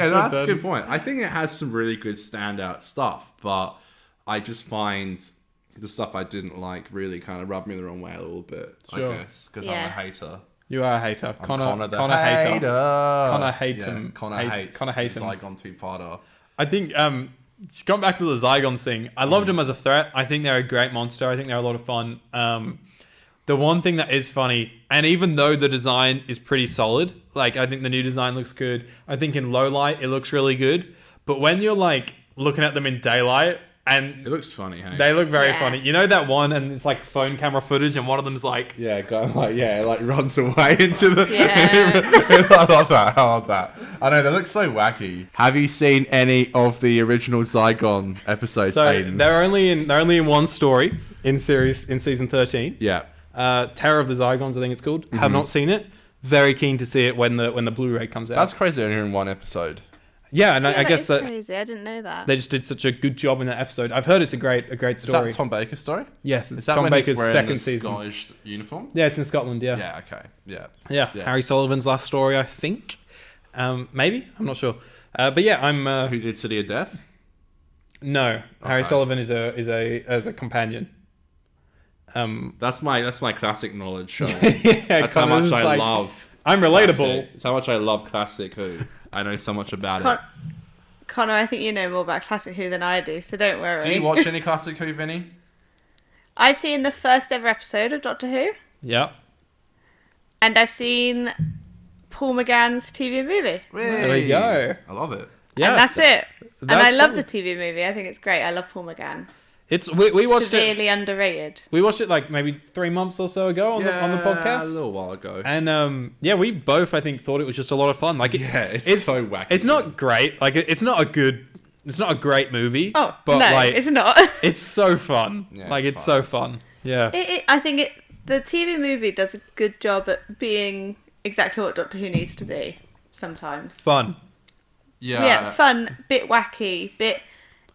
that's a good point. I think it has some really good standout stuff, but I just find the stuff I didn't like really kind of rubbed me the wrong way a little bit. Sure. I guess because I'm a hater. You are a hater. Connor hater. Connor hates him. Connor hates him. Zygon 2-parter. I think just going back to the Zygons thing, I loved them as a threat. I think they're a great monster. I think they're a lot of fun. The one thing that is funny, and even though the design is pretty solid, like I think the new design looks good. I think in low light it looks really good. But when you're like looking at them in daylight, and it looks funny, hey? They look very funny. You know that one, and it's like phone camera footage, and one of them's like... going like runs away into the... I love that. I know, they look so wacky. Have you seen any of the original Zygon episodes, So, Hayden? they're only in one story in season 13. Yeah. Terror of the Zygons, I think it's called. Have not seen it. Very keen to see it when the Blu-ray comes out. That's crazy, only in one episode. Yeah, and I guess that crazy. I didn't know that. They just did such a good job in that episode. I've heard it's a great story. Is that Tom Baker's story? Yes, it's Is that Tom when Baker's he's wearing second the season. Scottish uniform? Yeah, it's in Scotland. Yeah. Yeah. Okay. Yeah. Yeah. Harry Sullivan's last story, I think. Maybe I'm not sure. But yeah, I'm. Who did City of Death? No, Harry Okay. Sullivan is a companion. That's my classic knowledge show. Yeah, That's how Connor's much I like, love. I'm relatable. It's how much I love Classic Who. I know so much about it. Connor, I think you know more about Classic Who than I do, so don't worry. Do you watch any Classic Who, Vinny? I've seen the first ever episode of Doctor Who, Yeah. and I've seen Paul McGann's TV movie. There we go. I love it. Yeah. And that's it. And I That's love the solid. TV movie. I think it's great. I love Paul McGann. We watched it. Severely underrated. We watched it like maybe 3 months or so ago on the podcast. a little while ago. And we both I think thought it was just a lot of fun. Like It's so wacky. It's not great. Like it's not a great movie. Oh, but no, like it's not. it's so fun. Yeah, like it's it's fun. so fun. Yeah. I think the TV movie does a good job at being exactly what Doctor Who needs to be sometimes. Fun. Yeah, fun, bit wacky, bit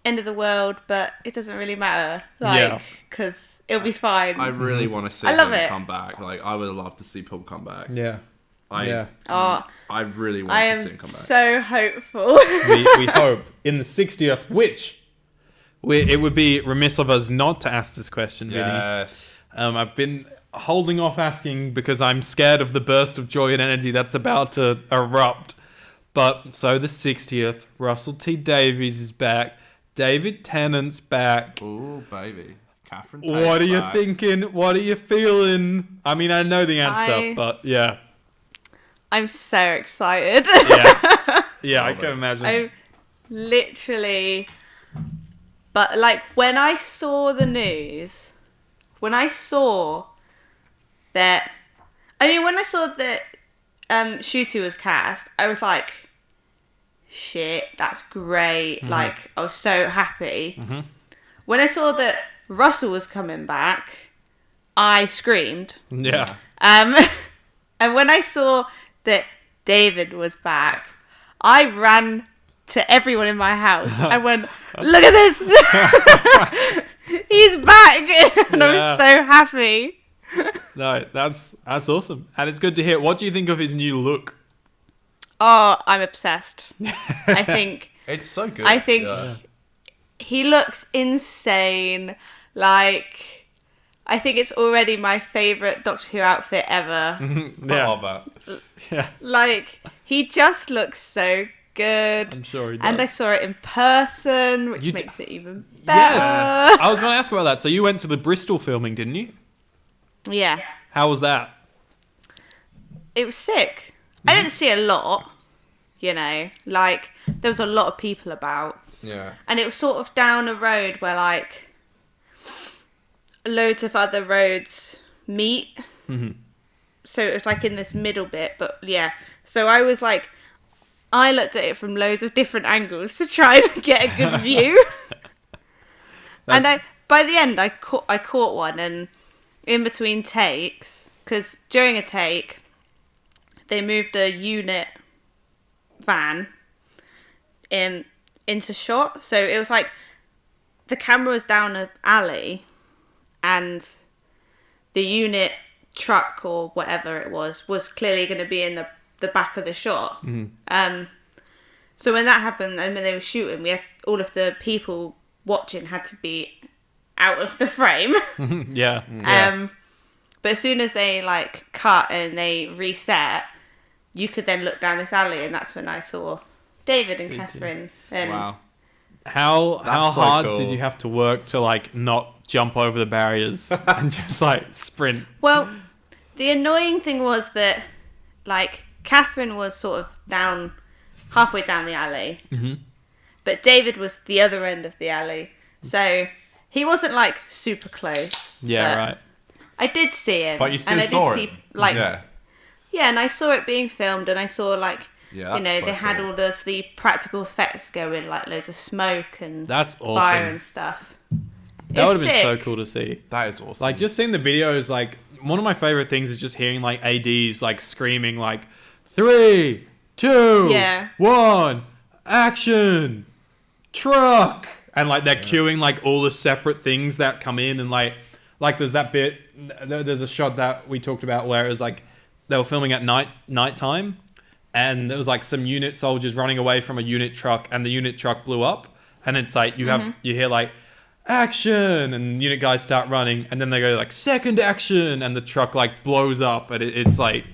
end of the world, but it doesn't really matter. Yeah. Because it'll be fine. I really want to see I love him it. come back. Like, I would love to see Paul come back. Yeah. I really want I to see am him come back. so hopeful. We hope in the 60th, which it would be remiss of us not to ask this question, Yes. Vinny. I've been holding off asking because I'm scared of the burst of joy and energy that's about to erupt. But so the 60th, Russell T Davies is back. David Tennant's back. Ooh, baby. Catherine What are you back. thinking? What are you feeling? I mean, I know the answer, I- but yeah. I'm so excited. Yeah, I Love can it. imagine. I'm literally... But, like, when I saw the news, when I saw that... I mean, when I saw that Shooty was cast, I was like, shit, that's great. Mm-hmm. Like, I was so happy. When I saw that Russell was coming back, I screamed. Yeah. And when I saw that David was back, I ran to everyone in my house. I went, look at this! He's back! And I was so happy. No, that's awesome. And it's good to hear. What do you think of his new look? Oh, I'm obsessed. I think It's so good. I think- Yeah. he looks insane. Like, I think it's already my favourite Doctor Who outfit ever. I Yeah. love that. Yeah. Like, he just looks so good. I'm sure he does. And I saw it in person, which You makes it even better. Yes. I was going to ask about that. So you went to the Bristol filming, didn't you? Yeah. How was that? It was sick. I didn't see a lot, you know. Like, there was a lot of people about. Yeah. And it was sort of down a road where, like, loads of other roads meet. So it was, like, in this middle bit. But, yeah. So I was, like... I looked at it from loads of different angles to try and get a good view. And by the end, I caught one, and in between takes, because during a take, they moved a unit van into shot. So it was like the camera was down an alley, and the unit truck or whatever it was clearly going to be in the back of the shot. So when that happened and when they were shooting, we had all of the people watching had to be out of the frame. Yeah. But as soon as they like cut and they reset, you could then look down this alley, and that's when I saw David and Catherine. And Wow. How That's so hard cool. did you have to work to like not jump over the barriers and just like sprint? Well, the annoying thing was that like Catherine was sort of halfway down the alley, but David was the other end of the alley, so he wasn't like super close. Yeah, but right. I did see him, But you still and I saw did him. see like Yeah. and I saw it being filmed, and I saw like Yeah, you know that's so they had cool. all of the practical effects going, like loads of smoke and That's fire awesome. and stuff. That would It's have been so sick. cool to see. That is awesome. Like just seeing the videos, like one of my favorite things is just hearing like ADs like screaming like 3, 2, Yeah. 1, action, truck, and like they're queuing like all the separate things that come in, and like there's that bit, there's a shot that we talked about where it was like they were filming at nighttime, and there was like some unit soldiers running away from a unit truck, and the unit truck blew up. and it's like you hear like action, and guys start running, and then they go like second action, and the truck like blows up, and it's like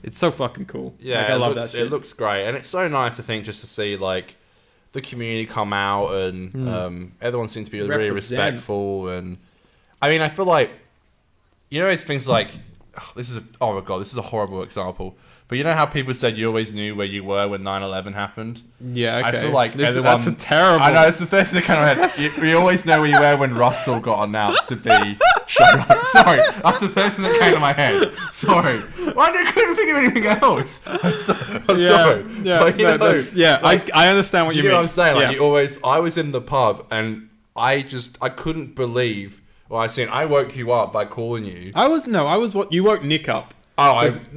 it's so fucking cool. Yeah, like, I love that shit. It looks great, and it's so nice, I think, just to see like the community come out, and everyone seems to be really respectful, and I mean, I feel like it's things like oh my god, this is a horrible example. But you know how people said you always knew where you were when 9/11 happened? Yeah, okay. I feel like that's a terrible... I know, it's the first thing that kind of head. You always know where you were when Russell got announced to be showrunner. Sorry, that's the first thing that came to my head. Sorry. I couldn't think of anything else. I'm sorry. Yeah, but, I understand what you mean. You know what I'm saying? Like, I was in the pub, and I couldn't believe what I seen. I woke you up by calling you. You woke Nick up. Oh,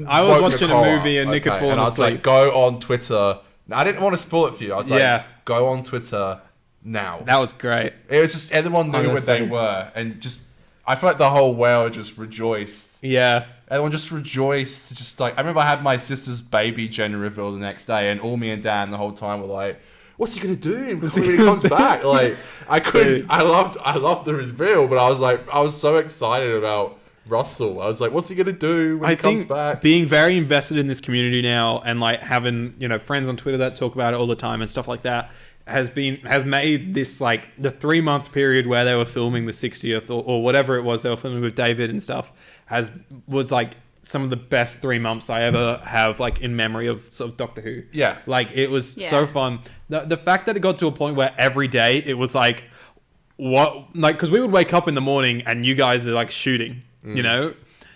I was watching a movie and Nick had fallen asleep. I was like, go on Twitter. I didn't want to spoil it for you. I was like, go on Twitter now. That was great. It was just, everyone knew where they were. And just, I feel like the whole world just rejoiced. Yeah. Everyone just rejoiced. Just like, I remember I had my sister's baby gender reveal the next day, and all me and Dan the whole time were like, what's he going to do when he comes back? Like, I loved the reveal, but I was so excited about Russell. I was like, what's he gonna do when he comes back? Being very invested in this community now, and like having friends on Twitter that talk about it all the time and stuff like that, has made this like the 3-month period where they were filming the 60th or whatever it was they were filming with David and stuff was like some of the best 3 months I ever have like in memory of sort of Doctor Who. Yeah, like it was so fun. The fact that it got to a point where every day it was like because we would wake up in the morning and you guys are like shooting.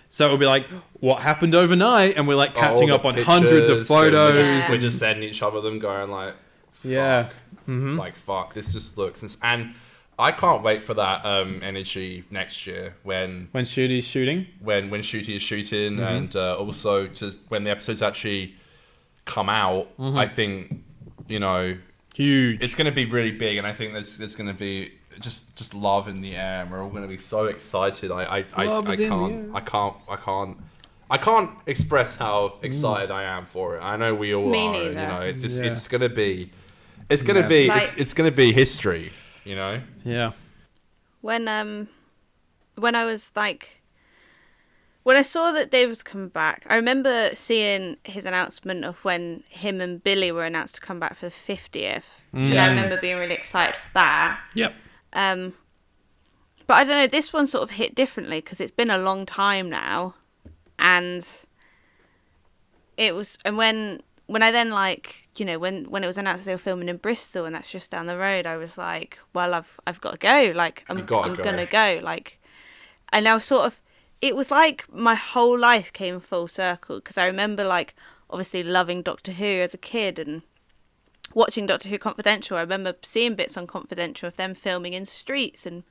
So it would be like, what happened overnight? And we're like catching up on hundreds of photos. We're just sending each other them, going like, fuck. Like, fuck, this just looks... And I can't wait for that energy next year when Shooty's shooting. When Shooty is shooting, and also when the episodes actually come out, I think, huge. It's going to be really big, and I think there's going to be just love in the air, and we're all going to be so excited. I can't express how excited I am for it. I know we all are. It's just it's going to be it's going to be history. Yeah. When I was like, when I saw that Dave was coming back, I remember seeing his announcement of when him and Billy were announced to come back for the 50th. And I remember being really excited for that. Yep. But I don't know, this one sort of hit differently because it's been a long time now, and it was, and when I then like, when it was announced they were filming in Bristol and that's just down the road, I was like, well, I've got to go, like I'm gonna go, like, and now sort of, it was like my whole life came full circle because I remember like obviously loving Doctor Who as a kid and watching Doctor Who Confidential. I remember seeing bits on Confidential of them filming in streets and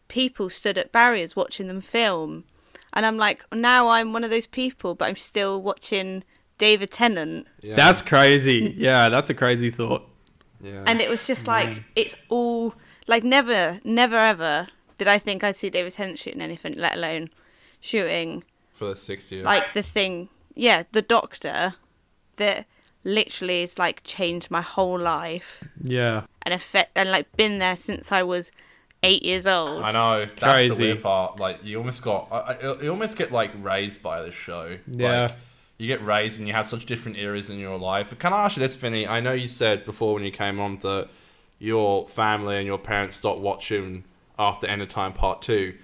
people stood at barriers watching them film. And I'm like, now I'm one of those people, but I'm still watching David Tennant. Yeah. That's crazy. Yeah, that's a crazy thought. Yeah. And it was just like, it's all, like never ever did I think I'd see David Tennant shooting anything, let alone shooting. For the 60th. Like the thing, the Doctor that literally has like changed my whole life. Yeah. And like been there since I was 8 years old. I know. That's crazy. The weird part. Like you almost get like raised by the show. Yeah. Like, you get raised and you have such different eras in your life. But can I ask you this, Vinny? I know you said before when you came on that your family and your parents stopped watching after End of Time Part 2.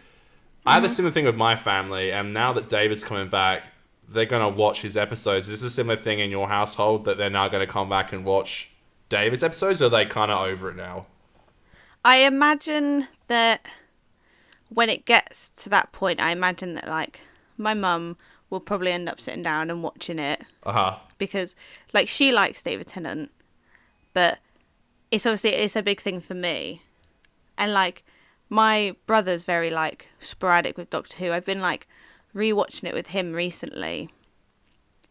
I have a similar thing with my family, and now that David's coming back, they're going to watch his episodes. Is this a similar thing in your household that they're now going to come back and watch David's episodes, or are they kind of over it now? I imagine that when it gets to that point, I imagine that like my mum will probably end up sitting down and watching it. Because like she likes David Tennant, but it's a big thing for me. And like my brother's very like sporadic with Doctor Who. I've been like rewatching it with him recently.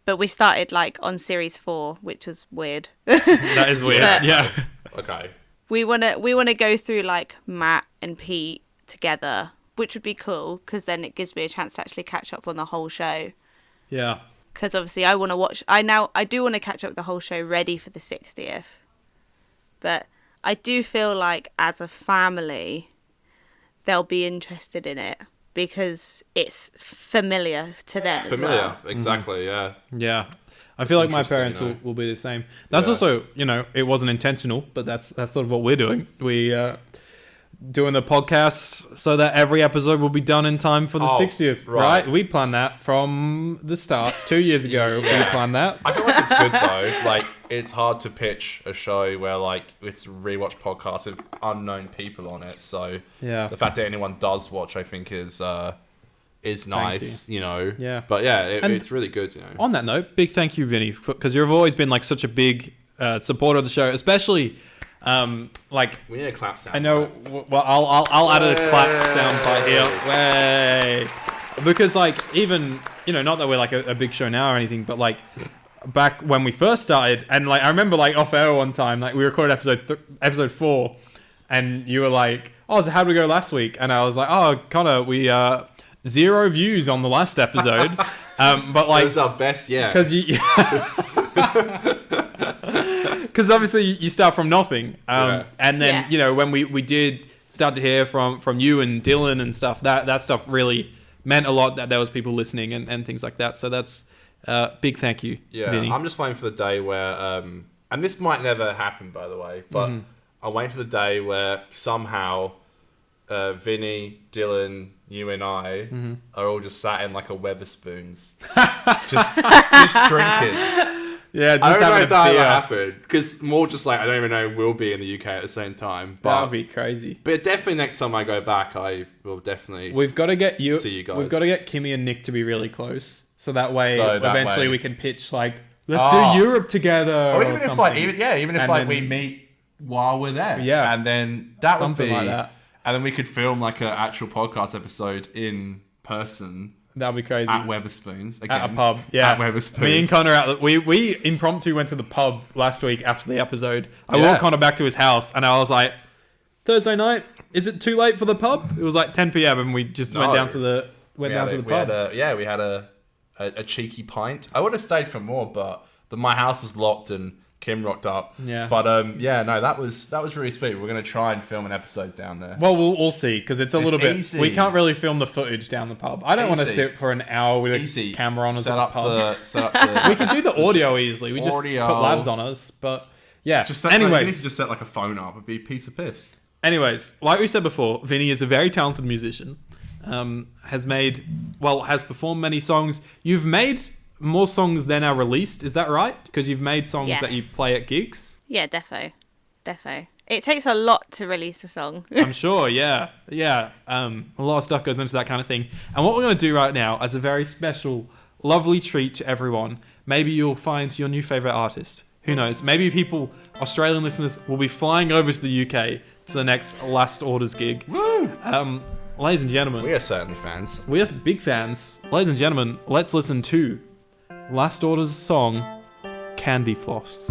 But we started like on series 4, which was weird. That is weird. Yeah. Okay. We wanna go through like Matt and Pete together, which would be cool because then it gives me a chance to actually catch up on the whole show. Yeah. Because obviously I do want to catch up the whole show ready for the 60th. But I do feel like as a family, they'll be interested in it because it's familiar to them as well. Exactly, yeah. Yeah. I feel like my parents will be the same. That's also, it wasn't intentional, but that's sort of what we're doing. We doing the podcast so that every episode will be done in time for the 60th, right? We planned that from the start 2 years ago. We planned that. I feel like it's good though. Like, it's hard to pitch a show where like it's a rewatch podcast with unknown people on it. So the fact that anyone does watch, I think is nice, Yeah. But yeah, it's really good, On that note, big thank you, Vinny, because you've always been like such a big supporter of the show, especially like we need a clap sound. I know. Well, I'll add a clap sound bite here. Way, because like even not that we're like a big show now or anything, but like back when we first started, and like I remember like off air one time, like we recorded episode 4, and you were like, "Oh, so how did we go last week?" And I was like, "Oh, Connor, we 0 views on the last episode." But like, it was our best, because because obviously you start from nothing, and then when we did start to hear from you and Dylan and stuff, that stuff really meant a lot, that there was people listening and things like that. So that's big thank you, Vinny. I'm just waiting for the day where and this might never happen, by the way, but I'm waiting for the day where somehow Vinny, Dylan, you and I are all just sat in like a Weatherspoons just drinking. Yeah, just I don't know having if that a ever beer. happened, because more just like I don't even know we'll be in the UK at the same time. But That would be crazy. But definitely next time I go back, I will definitely. We've got to get see you guys. We've got to get Kimmy and Nick to be really close, so that way eventually we can pitch like let's do Europe together. Or even if like then we meet while we're there. Yeah. And then that Something would be like that. And then we could film like an actual podcast episode in person. That'd be crazy. At Weatherspoons again. At a pub, yeah. At Weatherspoons. Me and Connor we impromptu went to the pub last week after the episode. I walked Connor back to his house, and I was like, Thursday night, is it too late for the pub? It was like 10 p.m. and we just went down to the pub. We had a cheeky pint. I would have stayed for more, but my house was locked and Kim rocked up. Yeah. But that was really sweet. We're gonna try and film an episode down there. Well, we'll see, because it's a little bit. Easy. We can't really film the footage down the pub. I don't want to sit for an hour with a camera on us at the pub. We can do the audio easily. We just put labs on us, but yeah. You need to just set like a phone up. It'd be a piece of piss. Anyways, like we said before, Vinny is a very talented musician. Has performed many songs. You've made more songs than are released, is that right? Because you've made songs that you play at gigs? Yeah, defo. It takes a lot to release a song. I'm sure, yeah. A lot of stuff goes into that kind of thing. And what we're going to do right now, as a very special, lovely treat to everyone, maybe you'll find your new favourite artist. Who knows? Maybe Australian listeners, will be flying over to the UK to the next Last Orders gig. Woo! Ladies and gentlemen. We are certainly fans. We are big fans. Ladies and gentlemen, let's listen to Last Orders' song, Candy Floss.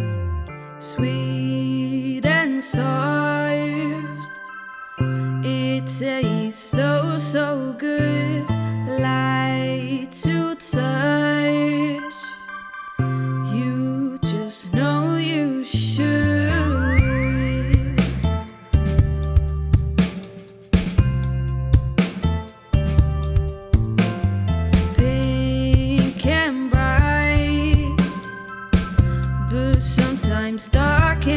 Sweet and soft, it tastes so, so good, light to touch, you just know you should. Pink and bright, but sometimes dark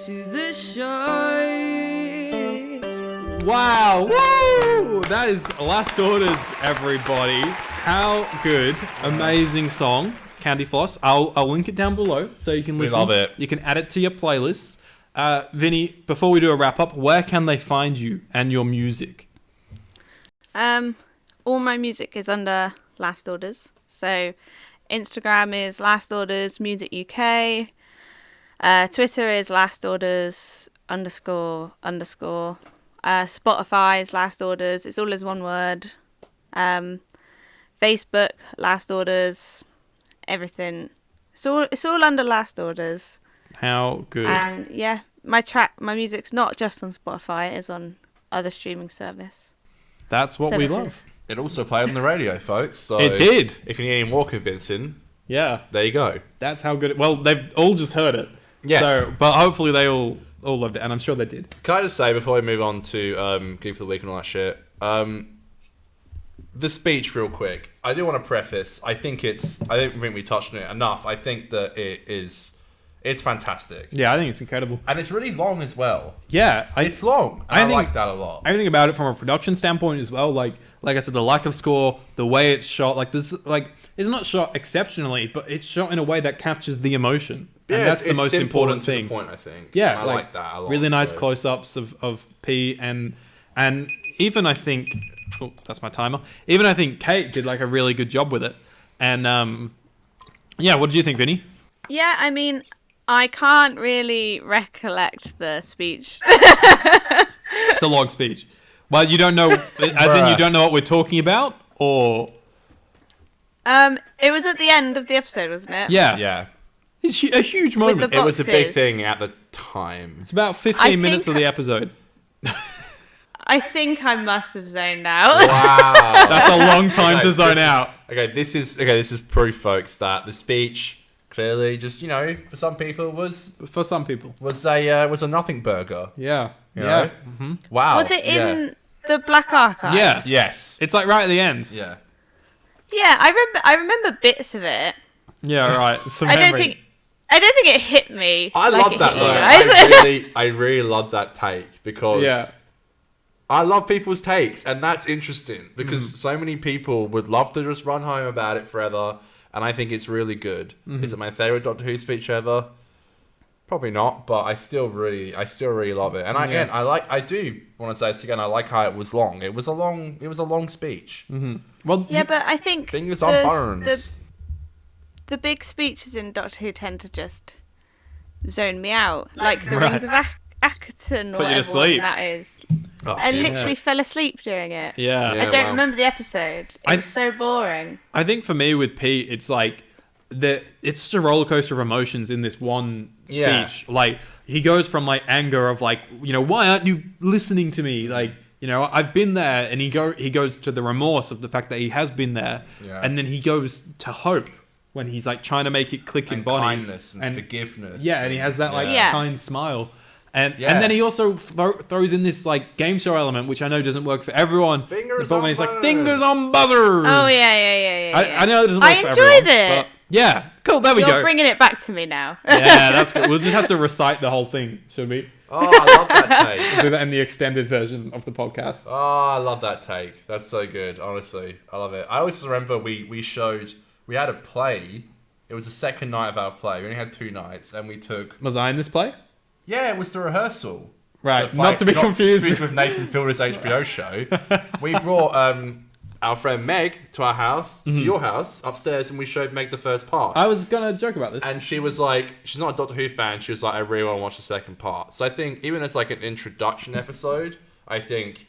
to the shore. Wow! Woo! That is Last Orders, everybody. How good. Amazing song. Candy Floss. I'll link it down below so you can listen. We love it. You can add it to your playlists. Vinny, before we do a wrap-up, where can they find you and your music? All my music is under Last Orders. So Instagram is Last Orders Music UK. Twitter is Last Orders __. Spotify is Last Orders. It's all as one word. Facebook, Last Orders. Everything. It's all under Last Orders. How good. And yeah, my music's not just on Spotify. It is on other streaming service. That's what we love. It also played on the radio, folks. So It did. If you need any more convincing, Yeah. there you go. That's how good. Well, they've all just heard it. Yes. So, but hopefully they all loved it, and I'm sure they did. Can I just say, before we move on to Geek for the Week and all that shit, the speech real quick. I do want to preface, I don't think we touched on it enough. I think that it's fantastic. Yeah, I think it's incredible. And it's really long as well. Yeah. It's long. And I like that a lot. Everything about it from a production standpoint as well. Like I said, the lack of score, the way it's shot, it's not shot exceptionally, but it's shot in a way that captures the emotion. Yeah, and that's the most simple important and to the thing. point, I think. Yeah, And I like that a lot. Really nice close-ups of P and even I think that's my timer. Even I think Kate did like a really good job with it. And yeah, what did you think, Vinny? Yeah, I mean, I can't really recollect the speech. It's a long speech. Well, you don't know, as in you don't know what we're talking about, or It was at the end of the episode, wasn't it? yeah, Yeah. it's a huge moment. It was a big boxes. thing at the time. It's about 15 minutes of think- the episode. I think I must have zoned out. Wow. That's a long time Okay, to zone this is- out. Okay, this is proof, folks, that the speech clearly just, for some people was For some people. a nothing burger. Yeah. You Yeah. know? hmm Wow. Was it in the Black Archive? Yeah. Yes. It's like right at the end. Yeah. Yeah, I remember bits of it. Yeah, right. Some I memory. don't think it hit me. I like love it that hit though. you guys. I really love that take because Yeah. I love people's takes, and that's interesting because so many people would love to just run home about it forever, and I think it's really good. Is it my favorite Doctor Who speech ever? Probably not, but I still really love it. And I do want to say this again. I like how it was long. It was a long speech. Well, Yeah, but I think Fingers on bones. the big speeches in Doctor Who tend to just zone me out, like the Right. Rings of Akaton or Put you to whatever sleep. one that is. Oh, I yeah. literally fell asleep during it. yeah. Yeah. I don't wow. remember the episode. It was so boring. I think for me with Pete, it's like it's just a roller coaster of emotions in this one speech. Yeah. Like he goes from like anger of like, why aren't you listening to me? Like, I've been there, and he goes to the remorse of the fact that he has been there, Yeah. and then he goes to hope when he's like trying to make it click in And Bonnie. kindness and forgiveness. Yeah, and he has that like Yeah. kind smile. And Yeah. and then he also throws in this like game show element, which I know doesn't work for everyone. Fingers but on when he's like buzzers. fingers on buzzers. Oh yeah. I know it doesn't work I for enjoyed everyone. it. But yeah, cool. There we You're go. bringing it back to me now. Yeah, that's good. We'll just have to recite the whole thing, should we? Oh, I love that take. Do that in the extended version of the podcast. Oh, I love that take. That's so good. Honestly, I love it. I always remember we had a play. It was the second night of our play. We only had 2 nights, and we took. Was I in this play? Yeah, it was the rehearsal. Right, The play- not to be confused. with Nathan Fielder's HBO show. We brought our friend Meg to our house, to your house, upstairs, and we showed Meg the first part. I was gonna joke about this. And she was like, she's not a Doctor Who fan. She was like, I really want to watch the second part. So I think even as like an introduction episode, I think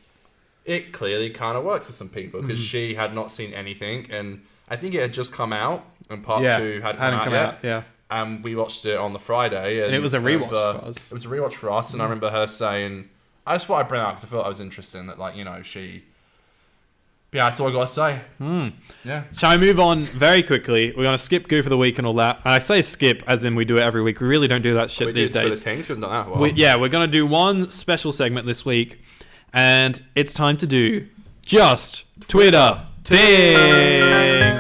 it clearly kind of works for some people because she had not seen anything, and I think it had just come out, and part 2 hadn't come out yet. Yeah. And we watched it on the Friday, and it was a rewatch for us. It was a rewatch for us, and I remember her saying, I just thought I'd bring it up because I thought it was interesting that she. Yeah, that's all I got to say. Yeah. Shall I move on very quickly? We're going to skip Goof of the Week and all that. And I say skip as in we do it every week. We really don't do that shit We these did days. Twitter Tings, we haven't done that in a while. We're going to do one special segment this week. And it's time to do Just Twitter Tings.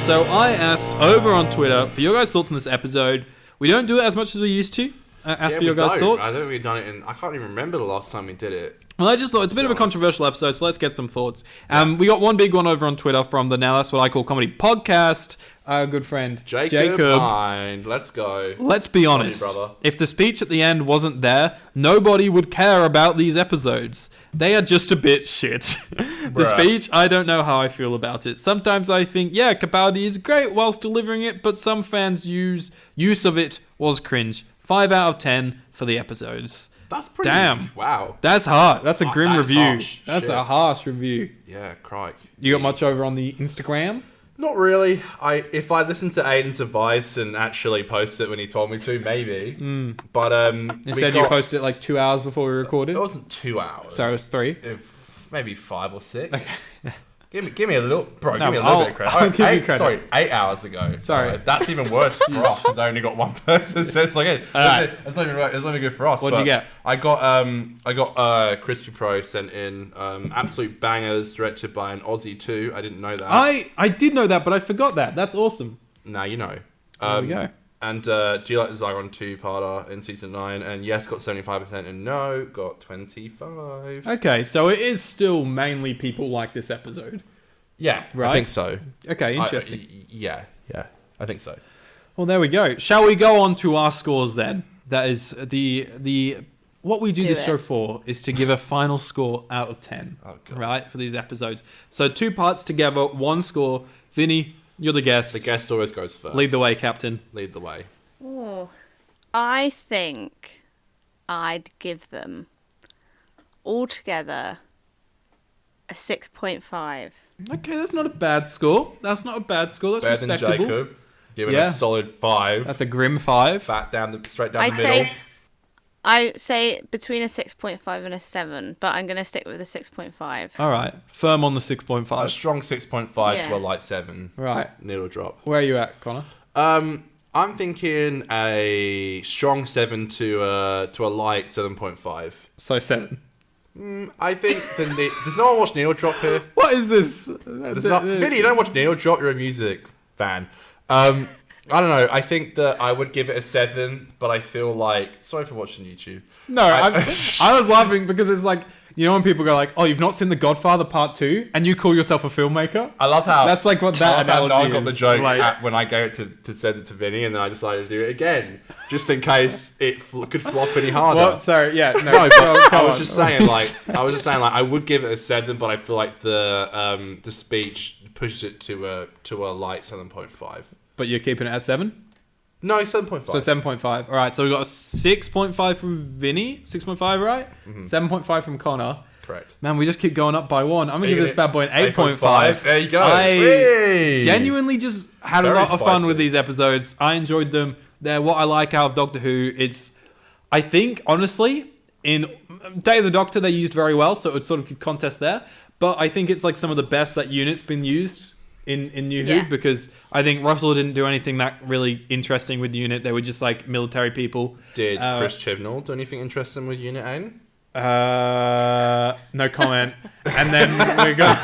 So I asked over on Twitter for your guys' thoughts on this episode. We don't do it as much as we used to. Ask for your guys' thoughts. I don't think we've done it I can't even remember the last time we did it. Well, I just thought it's a bit of a controversial episode, so let's get some thoughts. We got one big one over on Twitter from the Now That's What I Call Comedy podcast. Our good friend Jacob. Hind. Let's go. Let's be honest. If the speech at the end wasn't there, nobody would care about these episodes. They are just a bit shit. The speech, I don't know how I feel about it. Sometimes I think, yeah, Capaldi is great whilst delivering it, but some fans' use of it was cringe. 5 out of 10 for the episodes. That's pretty... Damn. Wow. That's hard. That's a grim review. Harsh. That's Shit. a harsh review. Yeah, crike. You got much over on the Instagram? Not really. If I listened to Aiden's advice and actually posted it when he told me to, maybe. But Instead, you posted it like 2 hours before we recorded? It wasn't 2 hours. So it was 3? Maybe 5 or 6. Okay. Give me a little... Bro, give me a little bit of credit. I'll give you credit. Sorry, 8 hours ago. Sorry. That's even worse for us because I only got one person. So it's like, that's not even right. It's not even good for us. What did you get? I got Crispy Pro sent in. Absolute bangers, directed by an Aussie too. I didn't know that. I did know that, but I forgot that. That's awesome. Now you know. There we go. And do you like the Zygon 2-parter in season 9? And yes, got 75%, and no, got 25. Okay, so it is still mainly people like this episode. Yeah, right? I think so. Okay, interesting. Yeah, I think so. Well, there we go. Shall we go on to our scores then? That is the what we do this show for is to give a final score out of 10. Oh, God. Right, for these episodes. So 2 parts together, 1 score. Vinny, you're the guest. The guest always goes first. Lead the way, Captain. Lead the way. Oh, I think I'd give them altogether a 6.5. Okay, that's not a bad score. That's respectable. Better than Jacob. Giving a solid 5. That's a grim 5. Straight down the middle. I say between a 6.5 and a 7, but I'm going to stick with a 6.5. All right. Firm on the 6.5. A strong 6.5 to a light 7. Right. Needle drop. Where are you at, Connor? I'm thinking a strong 7 to a light 7.5. So 7. I think does no one watch Needle Drop here? What is this? Vinny, you don't watch Needle Drop. You're a music fan. I don't know. I think that I would give it a 7, but I feel like... Sorry for watching YouTube. No, I was laughing because it's like, you know when people go like, oh, you've not seen The Godfather Part 2 and you call yourself a filmmaker? I love how... That's like what that analogy is. I got the joke when I gave it to send it to Vinny, and then I decided to do it again, just in case it could flop any harder. Well, sorry, yeah. No, I was just saying, I would give it a 7, but I feel like the speech pushes it to a light 7.5. But you're keeping it at 7? No, 7.5. So 7.5. All right, so we got a 6.5 from Vinny. 6.5, right? 7.5 from Connor. Correct. Man, we just keep going up by 1. I'm going to give this bad boy an 8.5. There you go. I genuinely just had a lot of fun with these episodes. I enjoyed them. They're what I like out of Doctor Who. I think, honestly, in Day of the Doctor, they used very well, so it would sort of contest there. But I think it's like some of the best that unit's been used in New Who, because I think Russell didn't do anything that really interesting with the unit. They were just like military people. Did Chris Chibnall do anything interesting with Unit Aiden? No comment. And then we got,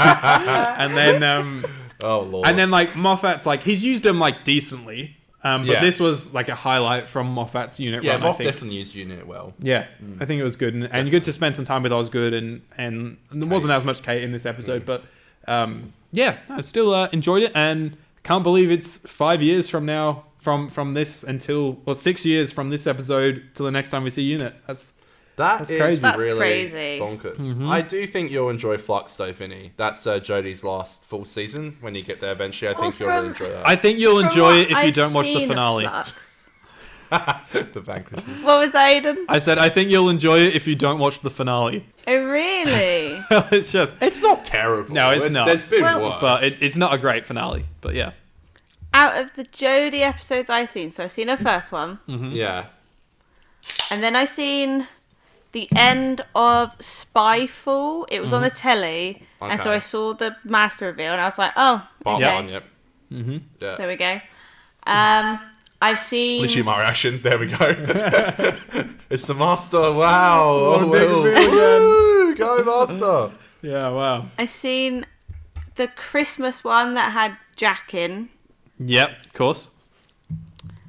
and then oh Lord. And then like Moffat's like he's used them like decently. But this was like a highlight from Moffat's unit run, Moff definitely used unit well. Yeah, I think it was good, and good to spend some time with Osgood, and there wasn't as much Kate in this episode, but yeah, I still enjoyed it, and can't believe it's 5 years from now from this until 6 years from this episode till the next time we see Unit. That's crazy. That's really crazy. Bonkers. Mm-hmm. I do think you'll enjoy Flux though, Vinny. That's Jodie's last full season. When you get there eventually, I think you'll really enjoy that. I think you'll enjoy it if you don't watch the finale. The Vanquish. What was that, Aiden? I said I think you'll enjoy it if you don't watch the finale. Oh, really? It's not terrible. No, it's not. There's been worse. But it's not a great finale. But yeah. Out of the Jodie episodes I've seen, so I've seen her first one. Mm-hmm. Yeah. And then I've seen the end of Spyfall. It was on the telly. Okay. And so I saw the master reveal and I was like, oh, okay. Yep. Mm-hmm. Yeah. There we go. I've seen... Literally my reaction. There we go. It's the master. Wow. Oh, go master. Yeah, wow. I've seen the Christmas one that had Jack in. Yep, of course.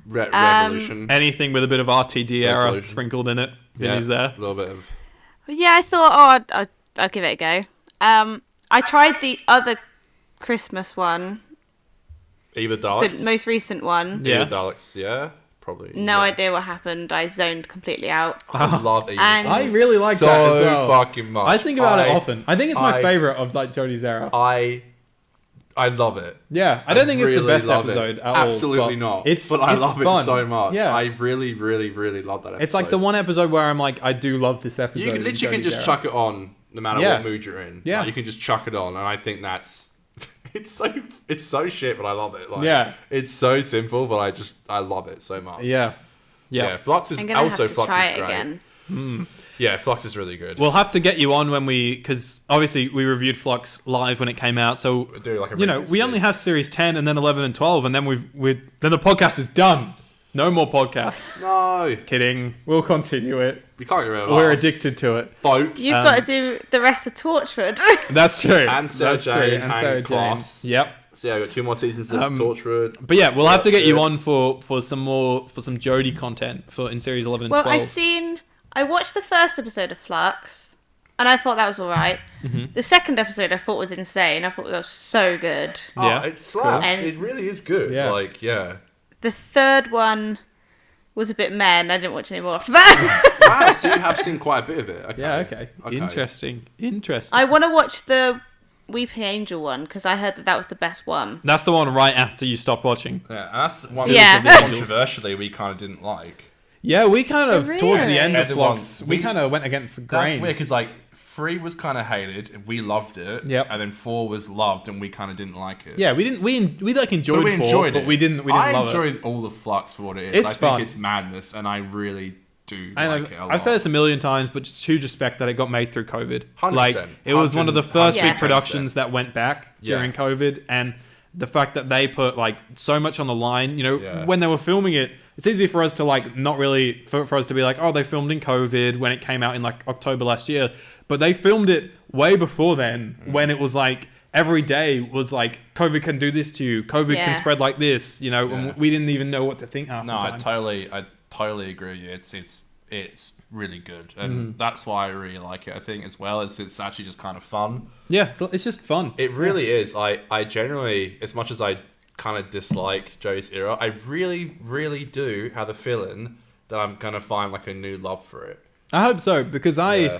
Revolution. Anything with a bit of RTD era Resolution. sprinkled in it. Vinny's there. A little bit of... Yeah, I thought, I'll give it a go. I tried the other Christmas one, Eva the Daleks. most recent one. Yeah. Eva Daleks, yeah. Probably. No yeah. idea what happened. I zoned completely out. I love Eva And- I really like so that as well. fucking much. I think about it often. I think it's my I- favorite of like Jodie's era. I love it. Yeah, I don't think it's the really best love it. episode at all. Absolutely but not. But I it's love fun. it so much. Yeah. I really, really, really love that episode. It's like the one episode where I'm like, I do love this episode. You in literally can Jodie's just era. chuck it on no matter Yeah. what mood you're in. Yeah. Like, you can just chuck it on, and I think that's it's so shit, but I love it. Like, Yeah. it's so simple, but I love it so much. Yeah. Yeah. Flux is I'm gonna also have to Flux try is it great. again. Yeah, Flux is really good. We'll have to get you on when because obviously we reviewed Flux live when it came out. So We'll do like a we review. only have series 10 and then 11 and 12, and then then the podcast is done. No more podcast. No, Kidding. We'll continue it. we can't get rid of We're us. addicted to it. folks. You've got to do the rest of Torchwood. That's true. And Sarah That's true. Jane And and Sarah Jane. Class. Yep. So yeah, I got 2 more seasons of Torchwood. But yeah, we'll have to get you Shit. on for some Jodie content in series 11 and Well, 12. I watched the first episode of Flux, and I thought that was alright. Mm-hmm. The second episode I thought was insane. I thought that was so good. Yeah. Oh, it slaps. Cool. It really is good. Yeah. Like, yeah. The third one was a bit meh, and I didn't watch any more after that. Wow, so you have seen quite a bit of it. Okay. Yeah, okay. Interesting. I want to watch the Weeping Angel one, because I heard that was the best one. That's the one right after you stop watching. Yeah, and that's one Yeah. that controversially we kind of didn't like. Yeah, we kind of, Really? towards the end of Everyone- Flux, we we- kind of went against the grain. That's weird because like 3 was kind of hated and we loved it. Yep. And then 4 was loved and we kind of didn't like it. Yeah, we like enjoyed But we 4, enjoyed but it. we didn't I love it. enjoyed all the Flux for what it is. It's I fun. think it's madness and I really do And like it a lot. I've said this a million times, but just huge respect that it got made through COVID. 100%. Like, it was one of the first 100%. big productions that went back during Yeah. COVID, and the fact that they put like so much on the line, Yeah. when they were filming it, it's easy for us to like not really for us to be like, oh, they filmed in COVID when it came out in like October last year, but they filmed it way before then when it was like every day was like COVID can do this to you, COVID Yeah. can spread like this, and Yeah. we didn't even know what to think half No, the I time. totally agree with you. It's really good, and that's why I really like it. I think as well as it's actually just kind of fun. Yeah, it's just fun. It really is. I generally, as much as I kind of dislike Joe's era, I really, really do have a feeling that I'm gonna find like a new love for it. I hope so, because Yeah.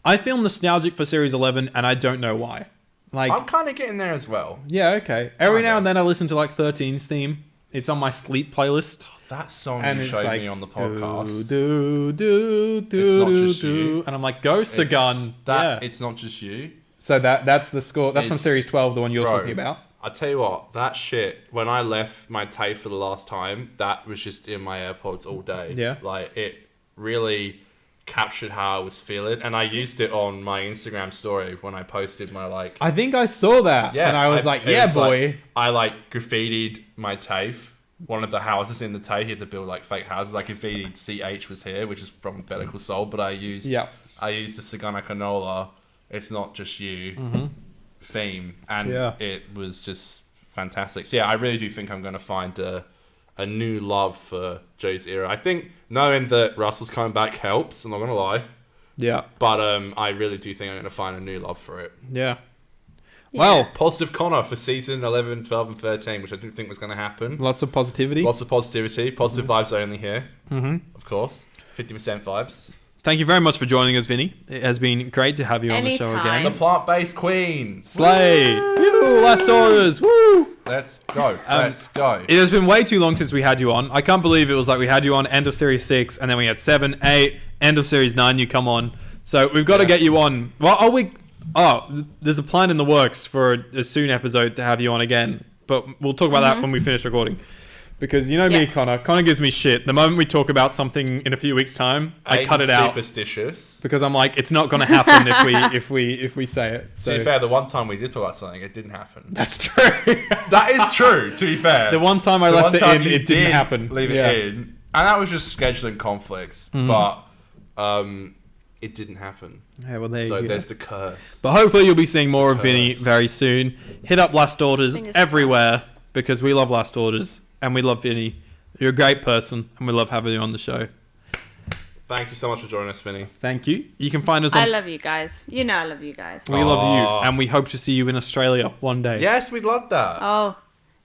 I feel nostalgic for Series 11, and I don't know why. Like, I'm kind of getting there as well. yeah, okay. Every now Kinda. and then I listen to like 13's theme. It's on my sleep playlist. That song And you it's showed like, me on the podcast. do, do, do, It's not do, just do. you. And I'm like, go Zygon. Yeah. It's not just you. So that's the score. That's from It's- Series 12, the one you're Bro, talking about. I tell you what, that shit, when I left my TAFE for the last time, that was just in my AirPods all day. Yeah. Like, it really captured how I was feeling. And I used it on my Instagram story when I posted my, like... I think I saw that. Yeah. And I was like, yeah, boy. I, like, graffitied my TAFE. One of the houses in the TAFE, he had to build, like, fake houses. Like, graffitied CH was here, which is from Better Call Saul. But I used the Sagana Canola, It's Not Just You theme. And it was just fantastic. So, yeah, I really do think I'm going to find a new love for Joe's era. I think knowing that Russell's coming back helps, I'm not going to lie. Yeah. But I really do think I'm going to find a new love for it. Yeah. Well, Positive Connor for season 11, 12, and 13, which I didn't think was going to happen. lots of positivity. Lots of positivity. Positive vibes only here. Of course. 50% vibes. Thank you very much for joining us, Vinny. It has been great to have you on the show Anytime. again. The plant-based queen. Slay! Woo! Last orders! Woo! Let's go. Let's go. It has been way too long since we had you on. I can't believe it was like we had you on end of Series 6, and then we had 7, 8, end of Series 9, you come on. So we've got to get you on. Well, there's a plan in the works for a soon episode to have you on again, but we'll talk about that when we finish recording. Because you know me, Connor. Connor gives me shit. The moment we talk about something in a few weeks' time, I cut it out. Superstitious. Because I'm like, it's not going to happen if we say it. So To be fair, the one time we did talk about something, it didn't happen. that's true. That is true, to be fair. The one time I left it in, it didn't happen. Leave Yeah. it in. And that was just scheduling conflicts. But it didn't happen. Yeah, well, there So you go. there's the curse. But hopefully you'll be seeing more of Vinny very soon. Hit up Last Orders Fingers everywhere. because we love Last Orders and we love Vinny. You're a great person and we love having you on the show. Thank you so much for joining us, Vinny. Thank you. You can find us on... I love you guys. You know I love you guys. We love you and we hope to see you in Australia one day. Yes, we'd love that. Oh,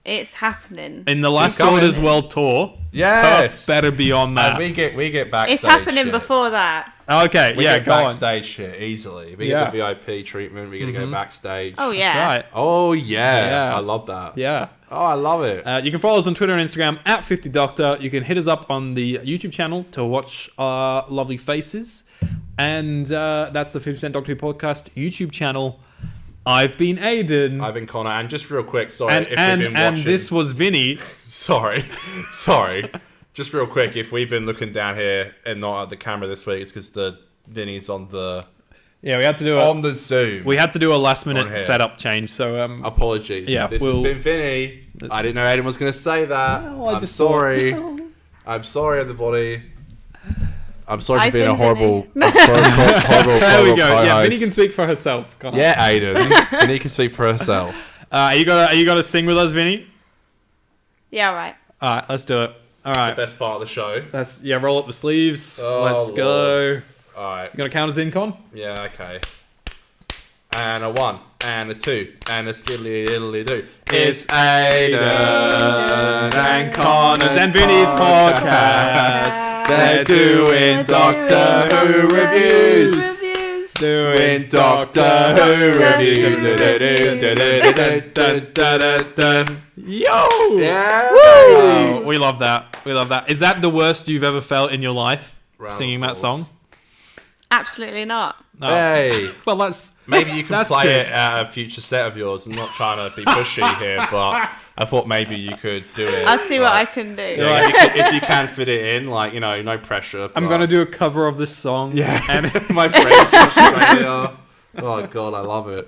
it's happening. In the Last coming. Orders World Tour. Yes. Perth better be on that. And we get backstage. It's happening shit. before that. Okay, We yeah, get go on. backstage shit easily. We Yeah. get the VIP treatment. We get to go backstage. Oh, yeah. That's right. Oh yeah. Yeah. I love that. Yeah. Oh, I love it. You can follow us on Twitter and Instagram at 50Doctor. You can hit us up on the YouTube channel to watch our lovely faces. And that's the 50% Doctor Who podcast YouTube channel. I've been Aiden. I've been Connor, and just real quick, sorry if we've been watching. And this was Vinny. Sorry. Just real quick, if we've been looking down here and not at the camera this week, it's because the Vinny's on the Yeah, we had to do on the Zoom. We had to do a last On minute here. setup change. So Apologies. Yeah, this has been Vinny. I didn't know Aiden was going to say that. No, I I'm just sorry. thought- I'm sorry, everybody. I'm sorry for I've being a been horrible, Vinny. horrible There we go. Yeah, co-host. Vinny can speak for herself. Come on. Yeah, Aiden. Vinny can speak for herself. Are you gonna sing with us, Vinny? Yeah, all right. All right, let's do it. All right. Best part of the show. Roll up the sleeves. Oh, Let's go. All right. You gonna count us in, Con? Yeah, okay. And a 1, and a 2, and a skiddly diddly do. It's Aiden and Connor's and Vinny's podcast. They're doing Doctor Who reviews. Doing Doctor Who reviews. Yo! Yeah. Oh, we love that. We love that. Is that the worst you've ever felt in your life? Round of Singing that applause. song? Absolutely not. No. Hey. Well, that's... Maybe you can That's play good. it at a future set of yours. I'm not trying to be pushy here, but I thought maybe you could do it. I'll see what I can do. Yeah, if you can fit it in, like, you know, no pressure. I'm but- going to do a cover of this song. Yeah. And My friends in Australia. Oh, God, I love it.